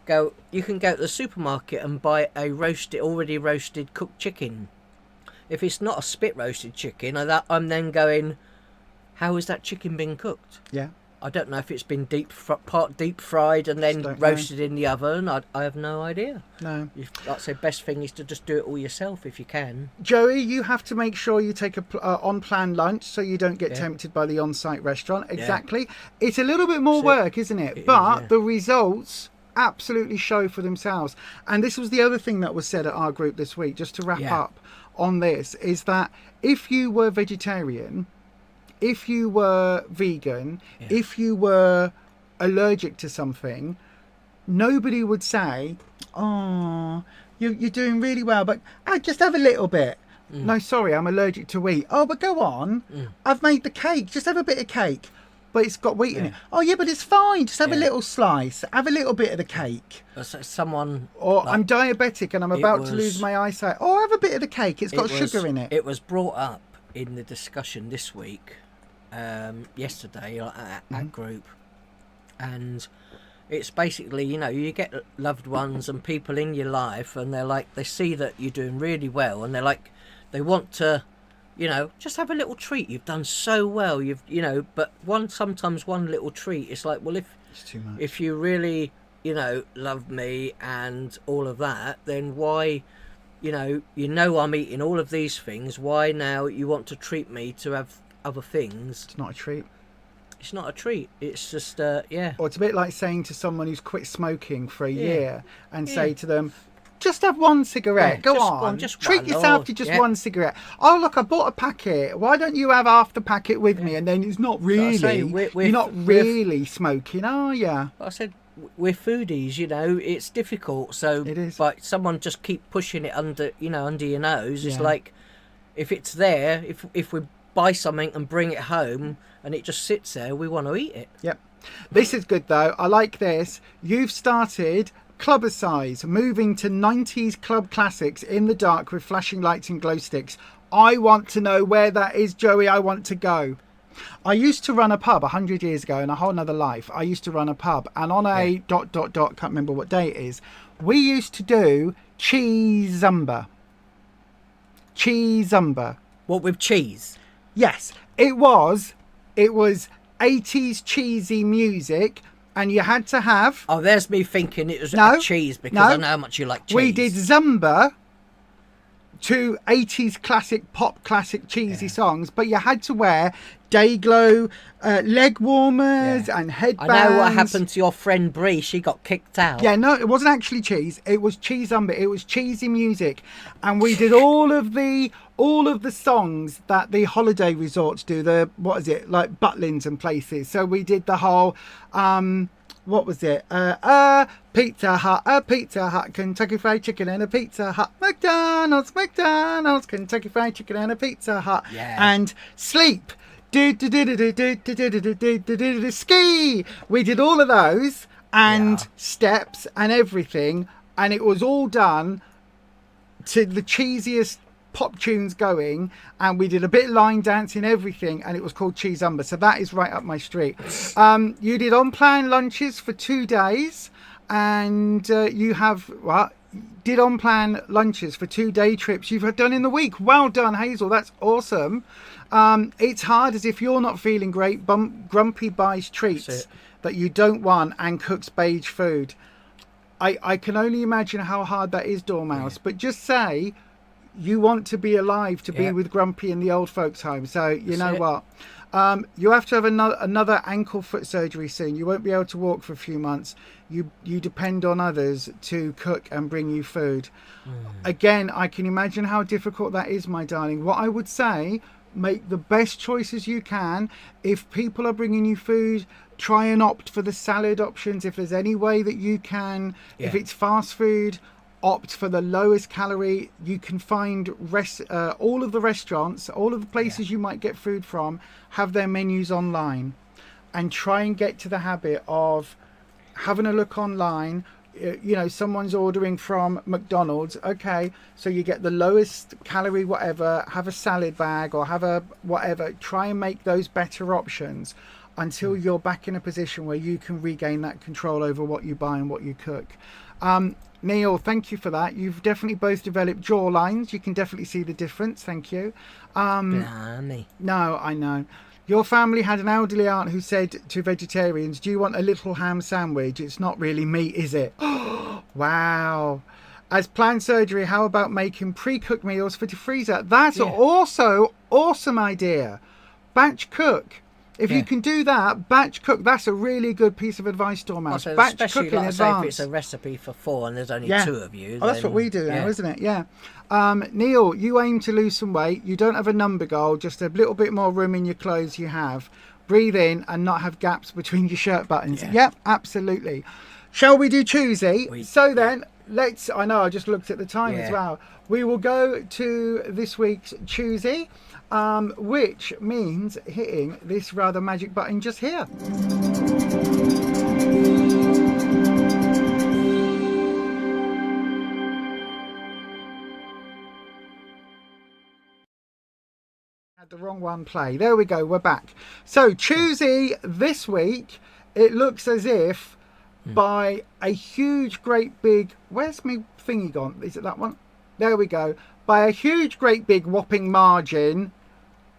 go to the supermarket and buy a already roasted cooked chicken. If it's not a spit roasted chicken, I'm then going, how has that chicken been cooked? I don't know if it's been deep fried and then roasted in the oven. I have no idea. No. Like I say, best thing is to just do it all yourself if you can. Joey, you have to make sure you take a on-plan lunch so you don't get tempted by the on-site restaurant. Exactly. It's a little bit more work, isn't it? But the results absolutely show for themselves. And this was the other thing that was said at our group this week, just to wrap up on this, is that if you were vegetarian, if you were vegan, if you were allergic to something, nobody would say, oh, you're doing really well, but just have a little bit. No, sorry, I'm allergic to wheat. Oh, but go on. I've made the cake. Just have a bit of cake. But it's got wheat in it. Oh, yeah, but it's fine. Just have a little slice. Have a little bit of the cake. Someone... Or I'm diabetic and I'm about to lose my eyesight. Oh, have a bit of the cake. It's got sugar in it. It was brought up in the discussion this week, yesterday, at group. And it's basically, you get loved ones and people in your life and they're like, they see that you're doing really well and they're like, they want to, just have a little treat. You've done so well. But sometimes one little treat, it's like, well, it's too much. If you really, love me and all of that, then why, I'm eating all of these things. Why now you want to treat me to have other things? It's not a treat. It's not a treat. It's just, Or it's a bit like saying to someone who's quit smoking for a year and say to them, just have one cigarette. Go on. Treat yourself to just one cigarette. Oh, look, I bought a packet. Why don't you have half the packet with me? And then it's not really. You're not really smoking, are you? I said, we're foodies, it's difficult. So, it is. But someone just keep pushing it under your nose. It's like, if it's there, if we buy something and bring it home and it just sits there, we want to eat it. Yep. This is good though. I like this. You've started Clubber Size, moving to 90s club classics in the dark with flashing lights and glow sticks. I want to know where that is, Joey. I want to go. I used to run a pub 100 years ago in a whole nother life. I used to run a pub, and on a ... can't remember what day it is, we used to do cheese-umber. Cheese-umber. What, with cheese? Yes, it was 80s cheesy music, and you had to have... Oh, there's me thinking it was cheese, because I know how much you like cheese. We did Zumba to 80s pop classic cheesy songs, but you had to wear day glow leg warmers and headbands. I know what happened to your friend Bree. She got kicked out. Yeah, no, it wasn't actually cheese. It was cheese-umber. It was cheesy music, and we did all of the songs that the holiday resorts do. The like Butlins and places. So we did the whole what was it? Pizza Hut, Kentucky Fried Chicken and a Pizza Hut, McDonald's, Kentucky Fried Chicken and a Pizza Hut, and Sleep. Ski. We did all of those and steps and everything, and it was all done to the cheesiest pop tunes going, and we did a bit of line dancing, everything, and it was called Cheese-umber. So that is right up my street. You did on-plan lunches for 2 days, and you have did on-plan lunches for 2 day trips you've done in the week. Well done, Hazel. That's awesome. It's hard as if you're not feeling great. Grumpy buys treats that you don't want and cooks beige food. I can only imagine how hard that is, Dormouse. But just say you want to be alive to be with Grumpy in the old folks' home. So you know what? You have to have another ankle foot surgery soon. You won't be able to walk for a few months. You depend on others to cook and bring you food. Again, I can imagine how difficult that is, my darling. What I would say, make the best choices you can. If people are bringing you food, try and opt for the salad options if there's any way that you can. If it's fast food, opt for the lowest calorie. You can find all of the restaurants, all of the places you might get food from, have their menus online, and try and get to the habit of having a look online. Someone's ordering from McDonald's. Okay, so you get the lowest calorie whatever, have a salad bag or have a whatever. Try and make those better options until you're back in a position where you can regain that control over what you buy and what you cook. Neil, thank you for that. You've definitely both developed jaw lines. You can definitely see the difference. Thank you. No, I know. Your family had an elderly aunt who said to vegetarians, do you want a little ham sandwich? It's not really meat, is it? Wow. As planned surgery, how about making pre-cooked meals for the freezer? That's also awesome idea. Batch cook. If you can do that, batch cook. That's a really good piece of advice, Dormouse. Batch cook in advance. If it's a recipe for 4 and there's only 2 of you. Oh, that's what we do now, isn't it? Yeah. Neil, you aim to lose some weight. You don't have a number goal, just a little bit more room in your clothes you have. Breathe in and not have gaps between your shirt buttons. Yep, absolutely. Shall we do Choosey? So then, let's... I know, I just looked at the time as well. We will go to this week's Choosey, which means hitting this rather magic button just here. Had the wrong one play. There we go, we're back. So Choosey this week, it looks as if by a huge great big, where's my thingy gone? Is it that one? There we go. By a huge great big whopping margin,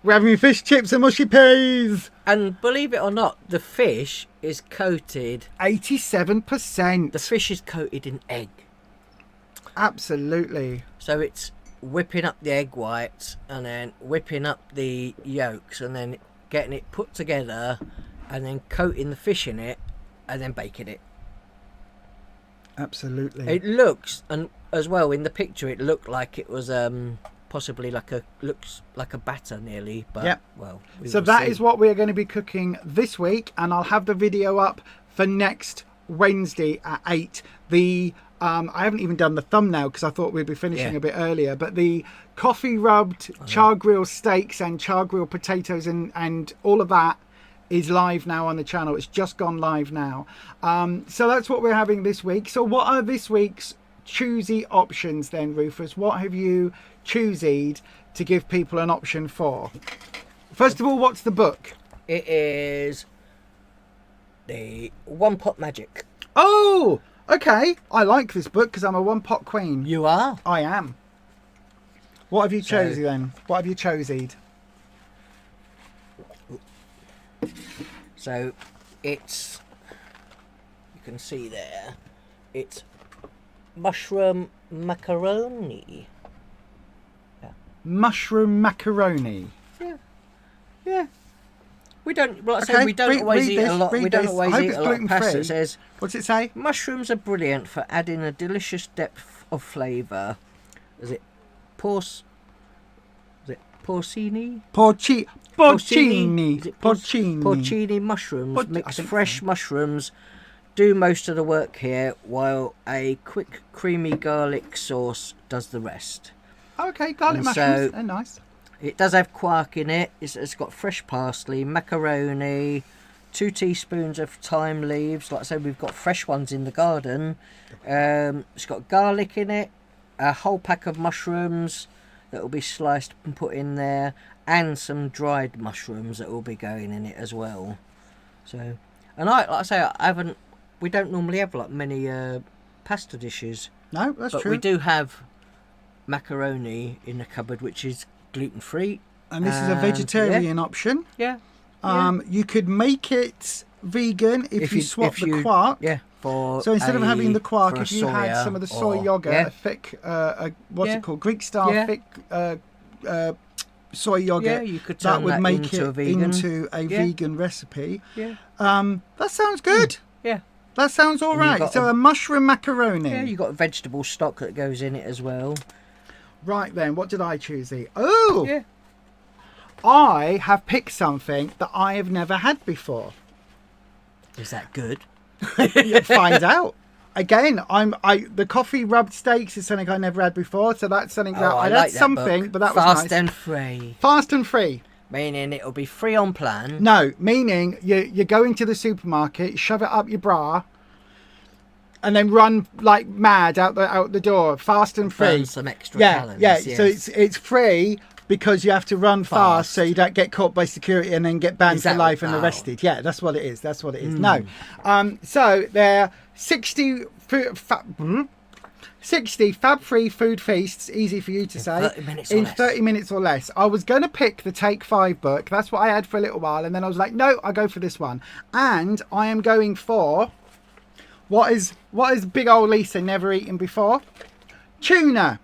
we're having fish chips and mushy peas. And believe it or not, the fish is coated 87%. The fish is coated in egg. Absolutely. So it's whipping up the egg whites and then whipping up the yolks and then getting it put together and then coating the fish in it and then baking it. Absolutely. It looks, and as well in the picture, it looked like it was possibly looks like a batter nearly, but yep. Well. So that is what we're going to be cooking this week, and I'll have the video up for next Wednesday at 8. I haven't even done the thumbnail because I thought we'd be finishing a bit earlier, but the coffee rubbed char grilled steaks and char grilled potatoes and all of that is live now on the channel. It's just gone live now. So that's what we're having this week. So what are this week's Choosey options then, Ruffus? What have you choosied to give people an option for? First of all, what's the book? It is the One Pot Magic. Oh, okay. I like this book because I'm a one pot queen. You are? I am. What have you chosen then? What have you choosied? So it's, you can see there, it's mushroom macaroni. Yeah. Mushroom macaroni. Yeah. Yeah. We don't, well, I say we don't always eat a lot. We don't always eat a lot of pasta. It says, what's it say? Mushrooms are brilliant for adding a delicious depth of flavour. Is it porcini? Porcini. Porcini mushrooms. Mix fresh mushrooms. Do most of the work here, while a quick creamy garlic sauce does the rest. Okay, garlic mushrooms. They're nice. It does have quark in it. It's got fresh parsley, macaroni, 2 teaspoons of thyme leaves. Like I said, we've got fresh ones in the garden. It's got garlic in it, a whole pack of mushrooms that will be sliced and put in there, and some dried mushrooms that will be going in it as well. So, and like I say, we don't normally have like many pasta dishes. No, that's true. But we do have macaroni in the cupboard, which is gluten-free. And this is a vegetarian option. Yeah. You could make it vegan if you swap the quark. Yeah. So instead of having the quark, if you had some of the soy yogurt, a thick, what's it called, Greek style thick soy yogurt, you could turn that would make into it into a vegan recipe. Yeah. That sounds good. Yeah. That sounds all right. So a mushroom macaroni. Yeah, you've got vegetable stock that goes in it as well. Right then, what did I choose? Oh! Yeah. I have picked something that I have never had before. Is that good? You'll find out. Again, the coffee rubbed steaks is something I never had before, so that's something that I'd had something, but that was nice. Fast and free. Fast and free. Meaning it'll be free on plan. No, meaning you go into the supermarket, shove it up your bra, and then run like mad out the door. Fast and free. Burn some extra calories. Yeah. Yes. So it's free because you have to run fast so you don't get caught by security and then get banned for life and arrested. Yeah, that's what it is. No. So they're 60 fab-free food feasts, easy for you to say, 30 minutes or less. I was going to pick the Take 5 book. That's what I had for a little while. And then I was like, no, I'll go for this one. And I am going for what is big old Lisa never eaten before? Tuna.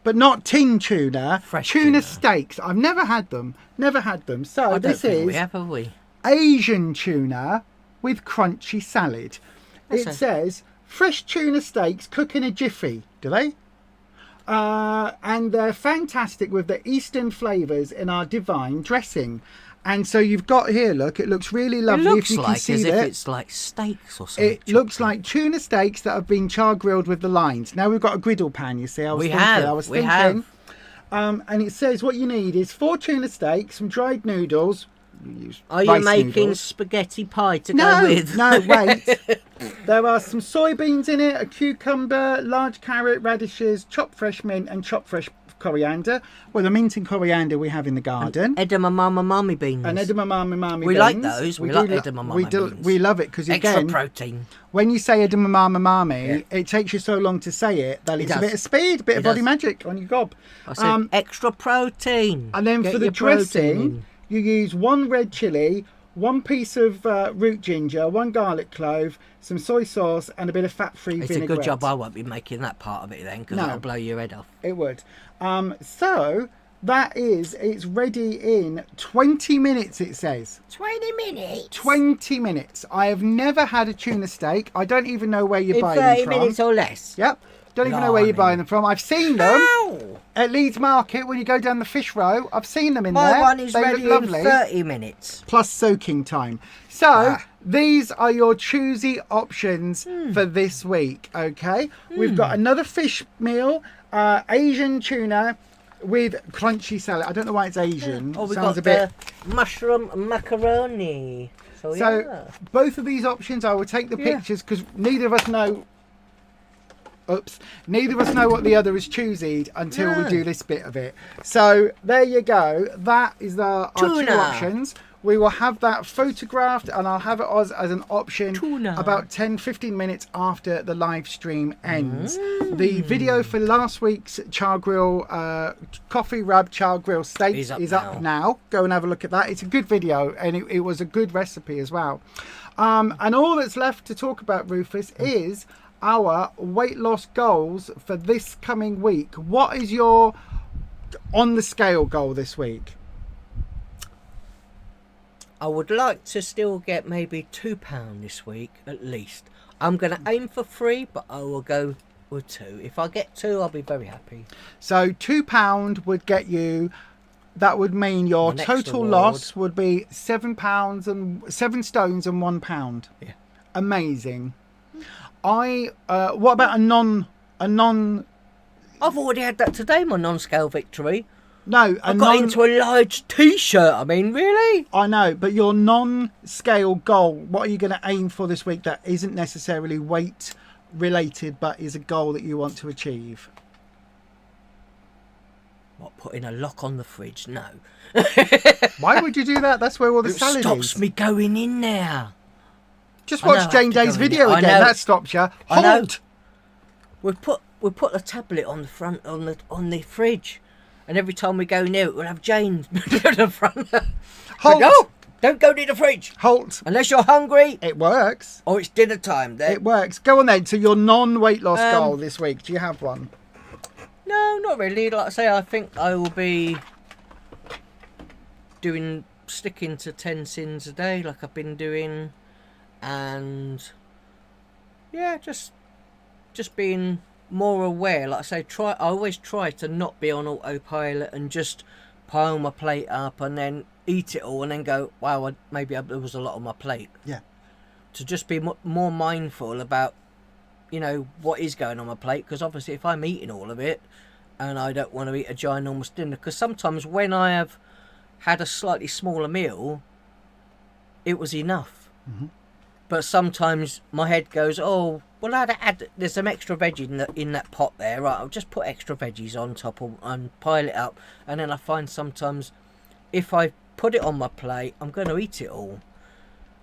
But not tin tuna. Fresh tuna steaks. I've never had them. So this is have we? Asian tuna with crunchy salad. It says fresh tuna steaks cook in a jiffy. Do they? And they're fantastic with the Eastern flavours in our divine dressing. And so you've got here, look, it looks really lovely. It looks if you can like see as that. if it's like steaks or something. It looks like tuna steaks that have been char grilled with the lines. Now we've got a griddle pan, you see. I was thinking. And it says what you need is 4 tuna steaks, some dried noodles. Are you making spaghetti pie to go with? No, wait. There are some soybeans in it, a cucumber, large carrot, radishes, chopped fresh mint and chopped fresh coriander. Well, the mint and coriander we have in the garden. Edamame beans. And edamame beans. We like those. We like edamame beans. We love it because, again, extra protein. When you say edamame, it takes you so long to say it that it's a bit of speed, a bit of body magic on your gob. I said extra protein. And then for the dressing, you use 1 red chilli, 1 piece of root ginger, 1 garlic clove, some soy sauce, and a bit of fat-free vinaigrette. It's a good job I won't be making that part of it then, because that'll blow your head off. It would. So it's ready in 20 minutes, it says. 20 minutes? 20 minutes. I have never had a tuna steak. I don't even know where you're buying them from. 30 minutes or less? Yep. Don't even know where you're buying them from. I've seen them at Leeds Market when you go down the fish row. I've seen them in there. My one is ready in 30 minutes. Plus soaking time. So these are your Choosey options for this week, okay? We've got another fish meal, Asian tuna with crunchy salad. I don't know why it's Asian. Oh, we've got the mushroom macaroni. So both of these options, I will take the pictures because neither of us know... neither of us know what the other is chooseyed until we do this bit of it. So there you go. That is our 2 options. We will have that photographed and I'll have it as an option about 10-15 minutes after the live stream ends. The video for last week's char grill coffee rub char grill steak is up now. Go and have a look at that. It's a good video and it was a good recipe as well. And all that's left to talk about, Rufus, is our weight loss goals for this coming week. What is your on the scale goal this week? I would like to still get maybe £2 this week at least. I'm going to aim for 3, but I will go with 2. If I get 2, I'll be very happy. So £2 would get you. That would mean your total loss would be £7 and 7 stones and £1. Yeah, amazing. What about a non? I've already had that today. My non-scale victory. No, I got into a large T-shirt. I mean, really? I know, but your non-scale goal. What are you going to aim for this week? That isn't necessarily weight related, but is a goal that you want to achieve. What, putting a lock on the fridge? No. Why would you do that? That's where all the salad is. It stops me going in there. Just watch Jane Day's video again. That stops you. Halt! We put the tablet on the front on the fridge, and every time we go near it, we'll have Jane near the front. Halt! Go! Don't go near the fridge. Halt! Unless you're hungry. It works. Or it's dinner time. Then. It works. Go on then to your non-weight loss goal this week. Do you have one? No, not really. Like I say, I think I will be sticking to 10 sins a day, like I've been doing. And yeah, just being more aware. Like I say, I always try to not be on autopilot and just pile my plate up and then eat it all and then go, wow, maybe there was a lot on my plate. Yeah. To just be more mindful about, what is going on my plate, because obviously if I'm eating all of it and I don't want to eat a ginormous dinner, because sometimes when I have had a slightly smaller meal, it was enough. Mm-hmm. But sometimes my head goes, oh, well, there's some extra veggie in that pot there. Right, I'll just put extra veggies on top and pile it up. And then I find sometimes if I put it on my plate, I'm going to eat it all.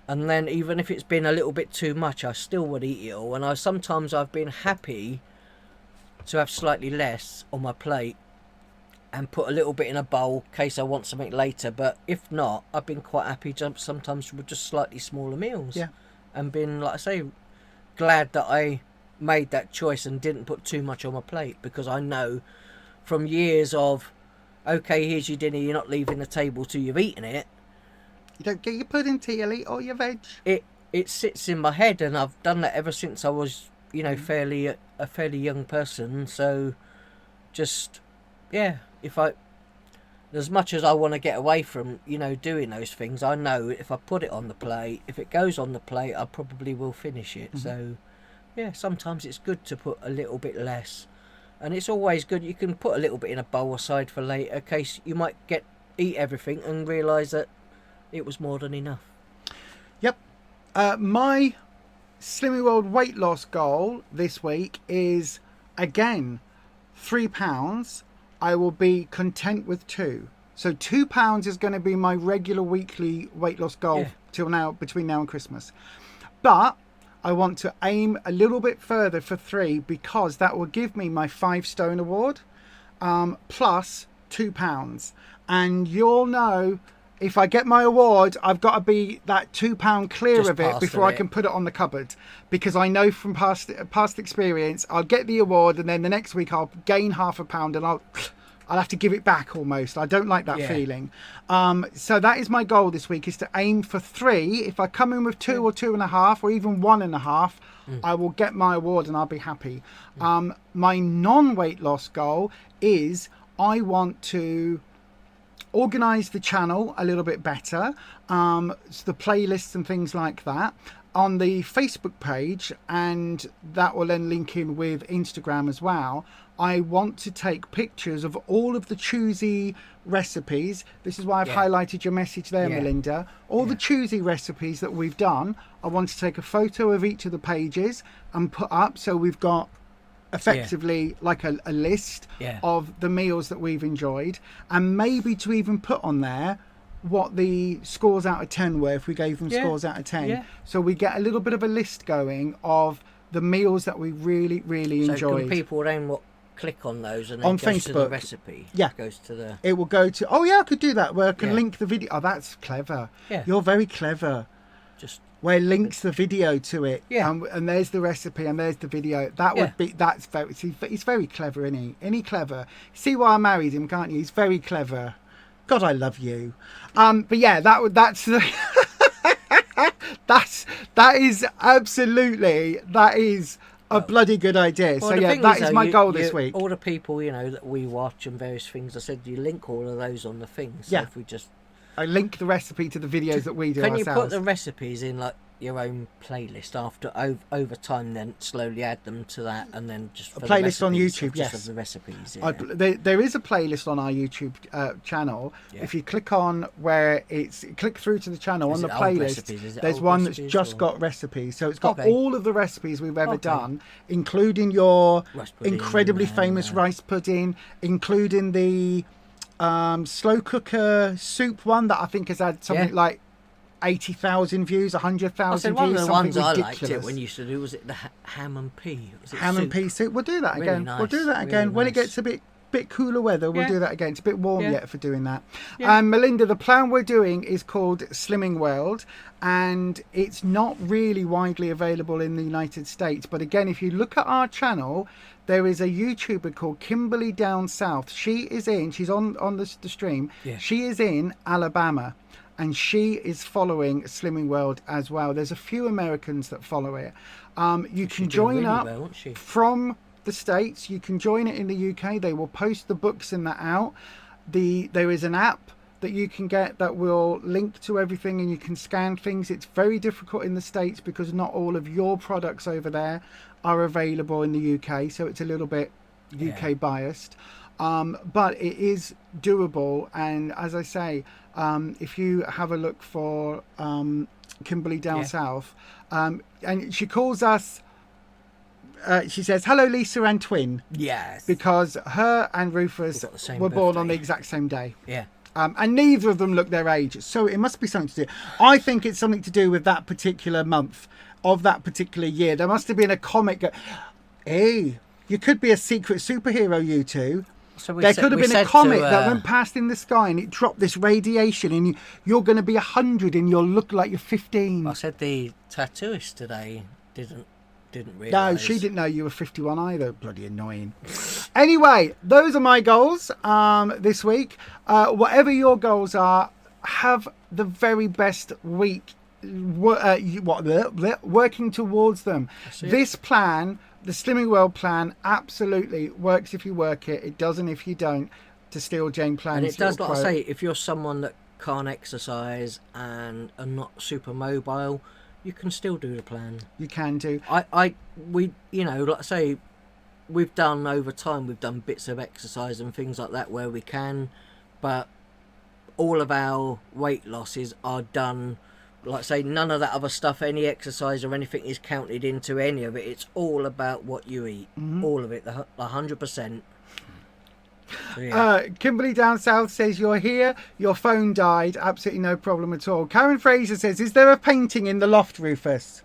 And then even if it's been a little bit too much, I still would eat it all. And sometimes I've been happy to have slightly less on my plate and put a little bit in a bowl in case I want something later. But if not, I've been quite happy sometimes with just slightly smaller meals. Yeah. And been, like I say, glad that I made that choice and didn't put too much on my plate, because I know from years of, okay, here's your dinner, you're not leaving the table till you've eaten it. You don't get your pudding till you eat all your veg. It sits in my head, and I've done that ever since I was, a fairly young person. So just, yeah, if I As much as I want to get away from, doing those things, I know if I put it on the plate, if it goes on the plate, I probably will finish it. So, yeah, sometimes it's good to put a little bit less. And it's always good. You can put a little bit in a bowl aside for later, in case you might eat everything and realise that it was more than enough. Yep. My Slimming World weight loss goal this week is, again, £3. I will be content with 2. So £2 is going to be my regular weekly weight loss goal till now, between now and Christmas. But I want to aim a little bit further for 3, because that will give me my 5 stone award, plus £2. And you'll know, if I get my award, I've got to be that £2 clear Just of it before I can put it on the cupboard. Because I know from past experience, I'll get the award and then the next week I'll gain £0.5 and I'll have to give it back almost. I don't like that feeling. So that is my goal this week, is to aim for 3. If I come in with 2 or 2.5 or even 1.5, I will get my award and I'll be happy. My non-weight loss goal is I want to organise the channel a little bit better, so the playlists and things like that on the Facebook page, and that will then link in with Instagram as well. I want to take pictures of all of the Choosey recipes. This is why I've highlighted your message there, Melinda. All the Choosey recipes that we've done, I want to take a photo of each of the pages and put up, so we've got effectively like a list of the meals that we've enjoyed, and maybe to even put on there what the scores out of 10 were if we gave them scores out of 10, so we get a little bit of a list going of the meals that we really enjoyed. So can people then click on those and then on goes Facebook to the recipe? Goes to the... It will go to... Oh yeah, I could do that, where I can link the video. Oh, that's clever. You're very clever. Just where it links the video to it, and there's the recipe and there's the video. That would be, that's very, he's very clever, isn't he? Isn't he clever? See why I married him, can't you? He's very clever. God, I love you. But yeah, that's that is absolutely, that is a bloody good idea. Well, so yeah, that is my goal this week. All the people, that we watch and various things, I said you link all of those on the things. So if we just... I link the recipe to the videos that we do ourselves. Can you put the recipes in like your own playlist after over time, then slowly add them to that, and then just a playlist on YouTube? Just of the recipes. There is a playlist on our YouTube channel. If you click on where click through to the channel, on the playlist, there's one that's just got recipes. So it's got all of the recipes we've ever done, including your incredibly famous rice pudding, including the slow cooker soup one that I think has had something like 80,000 views, 100,000 views. One of the ones ridiculous. I liked it when you used to do, was it the ham and pea? Ham and pea soup. We'll do that really again. Nice. We'll do that again when it gets a bit cooler weather. We'll do that again. It's a bit warm yet for doing that. Melinda, the plan we're doing is called Slimming World, and it's not really widely available in the United States. But again, if you look at our channel, there is a YouTuber called Kimberly Down South. She's on the stream. She is in Alabama, and she is following Slimming World as well. There's a few Americans that follow it. You can join up from the States. You can join it in the UK. They will post the books and that out. There is an app that you can get that will link to everything, and you can scan things. It's very difficult in the States because not all of your products over there are available in the UK, so it's a little bit UK biased. But it is doable, and as I say, if you have a look for Kimberly Down South, and she calls us, she says, "Hello Lisa and twin." Yes. Because her and Ruffus were born on the exact same day. Yeah. And neither of them look their age, so it must be something to do. I think it's something to do with that particular month of that particular year. There must have been a comic. Hey, you could be a secret superhero, you two. So there could have been a comet that went past in the sky and it dropped this radiation, and you're going to be 100 and you'll look like you're 15. I said the tattooist today didn't realise. No, she didn't know you were 51 either. Bloody annoying. Anyway, those are my goals this week. Whatever your goals are, have the very best week working towards them. This plan, the Slimming World plan, absolutely works if you work it. It doesn't if you don't. to steal Jane Plan's And it does, like I quote. say, if you're someone that can't exercise and are not super mobile, you can still do the plan. You can do. We, you know, like I say, we've done over time, we've done bits of exercise and things like that where we can, but all of our weight losses are done, like I say, none of that other stuff, any exercise or anything is counted into any of it. It's all about what you eat. All of it, the 100%. So, yeah. Kimberly down south says, you're here, your phone died, absolutely no problem at all. Karen Fraser says, is there a painting in the loft, Rufus?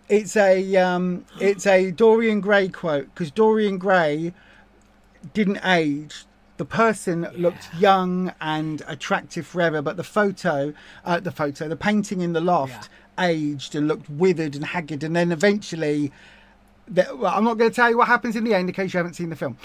It's a Dorian Gray quote, because Dorian Gray didn't age. The person looked young and attractive forever, but the painting in the loft aged and looked withered and haggard, and then eventually... Well, I'm not going to tell you what happens in the end in case you haven't seen the film.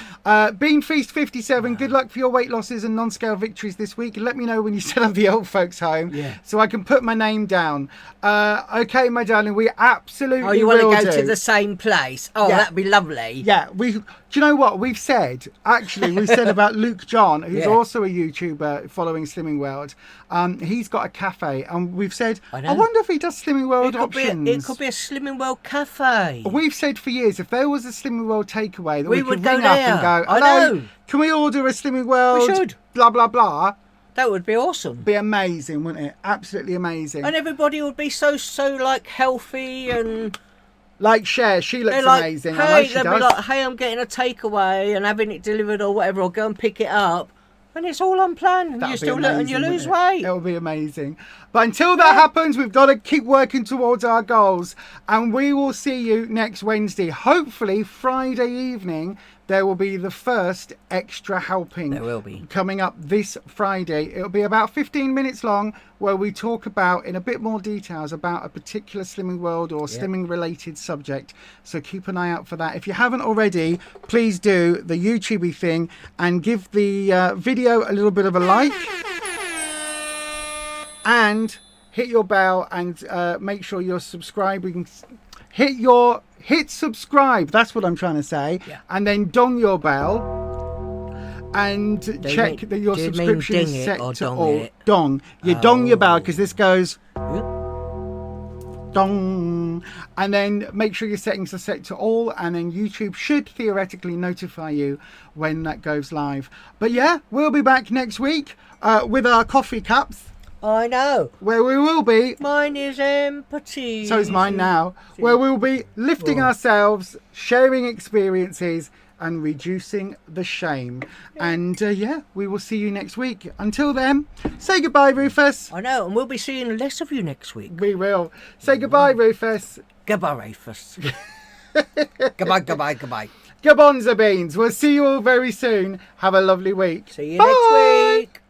Bean Feast 57, good luck for your weight losses and non-scale victories this week. Let me know when you set up the old folks home so I can put my name down. Okay, my darling, we absolutely will. Oh, you want to go to the same place? Oh, that'd be lovely. Yeah, do you know what we've said? Actually, we said about Luke John, who's also a YouTuber following Slimming World. He's got a cafe, and we've said, I wonder if he does Slimming World options. It could be a Slimming World cafe. We've said for years, if there was a Slimming World takeaway that we could would ring go up there. and go, I know. Can we order a Slimming World? We should. Blah, blah, blah. That would be awesome. Be amazing, wouldn't it? Absolutely amazing. And everybody would be so like healthy and... Like Cher, she looks like, amazing. Hey, I know she they'll does. be like, hey, I'm getting a takeaway and having it delivered or whatever, or go and pick it up. And it's all unplanned, and you still and you lose weight. It will be amazing. But until that happens, we've got to keep working towards our goals. And we will see you next Wednesday. Hopefully, Friday evening, there will be the first extra helping. There will be. Coming up this Friday. It'll be about 15 minutes long, where we talk about, in a bit more details, about a particular Slimming World or Slimming-related subject. So keep an eye out for that. If you haven't already, please do the YouTubey thing and give the video a little bit of a like. And hit your bell and make sure you're subscribing. Hit subscribe. That's what I'm trying to say. Yeah. And then dong your bell and check that your subscription is set to all. Dong. You dong your bell because this goes dong. And then make sure your settings are set to all. And then YouTube should theoretically notify you when that goes live. But yeah, we'll be back next week with our coffee cups. I know. Where we will be... Mine is empty. So is mine now. Where we will be lifting ourselves, sharing experiences and reducing the shame. And we will see you next week. Until then, say goodbye, Rufus. I know, and we'll be seeing less of you next week. We will. Say goodbye, Rufus. Goodbye, Rufus. Goodbye. Goodbonza beans. We'll see you all very soon. Have a lovely week. See you next week.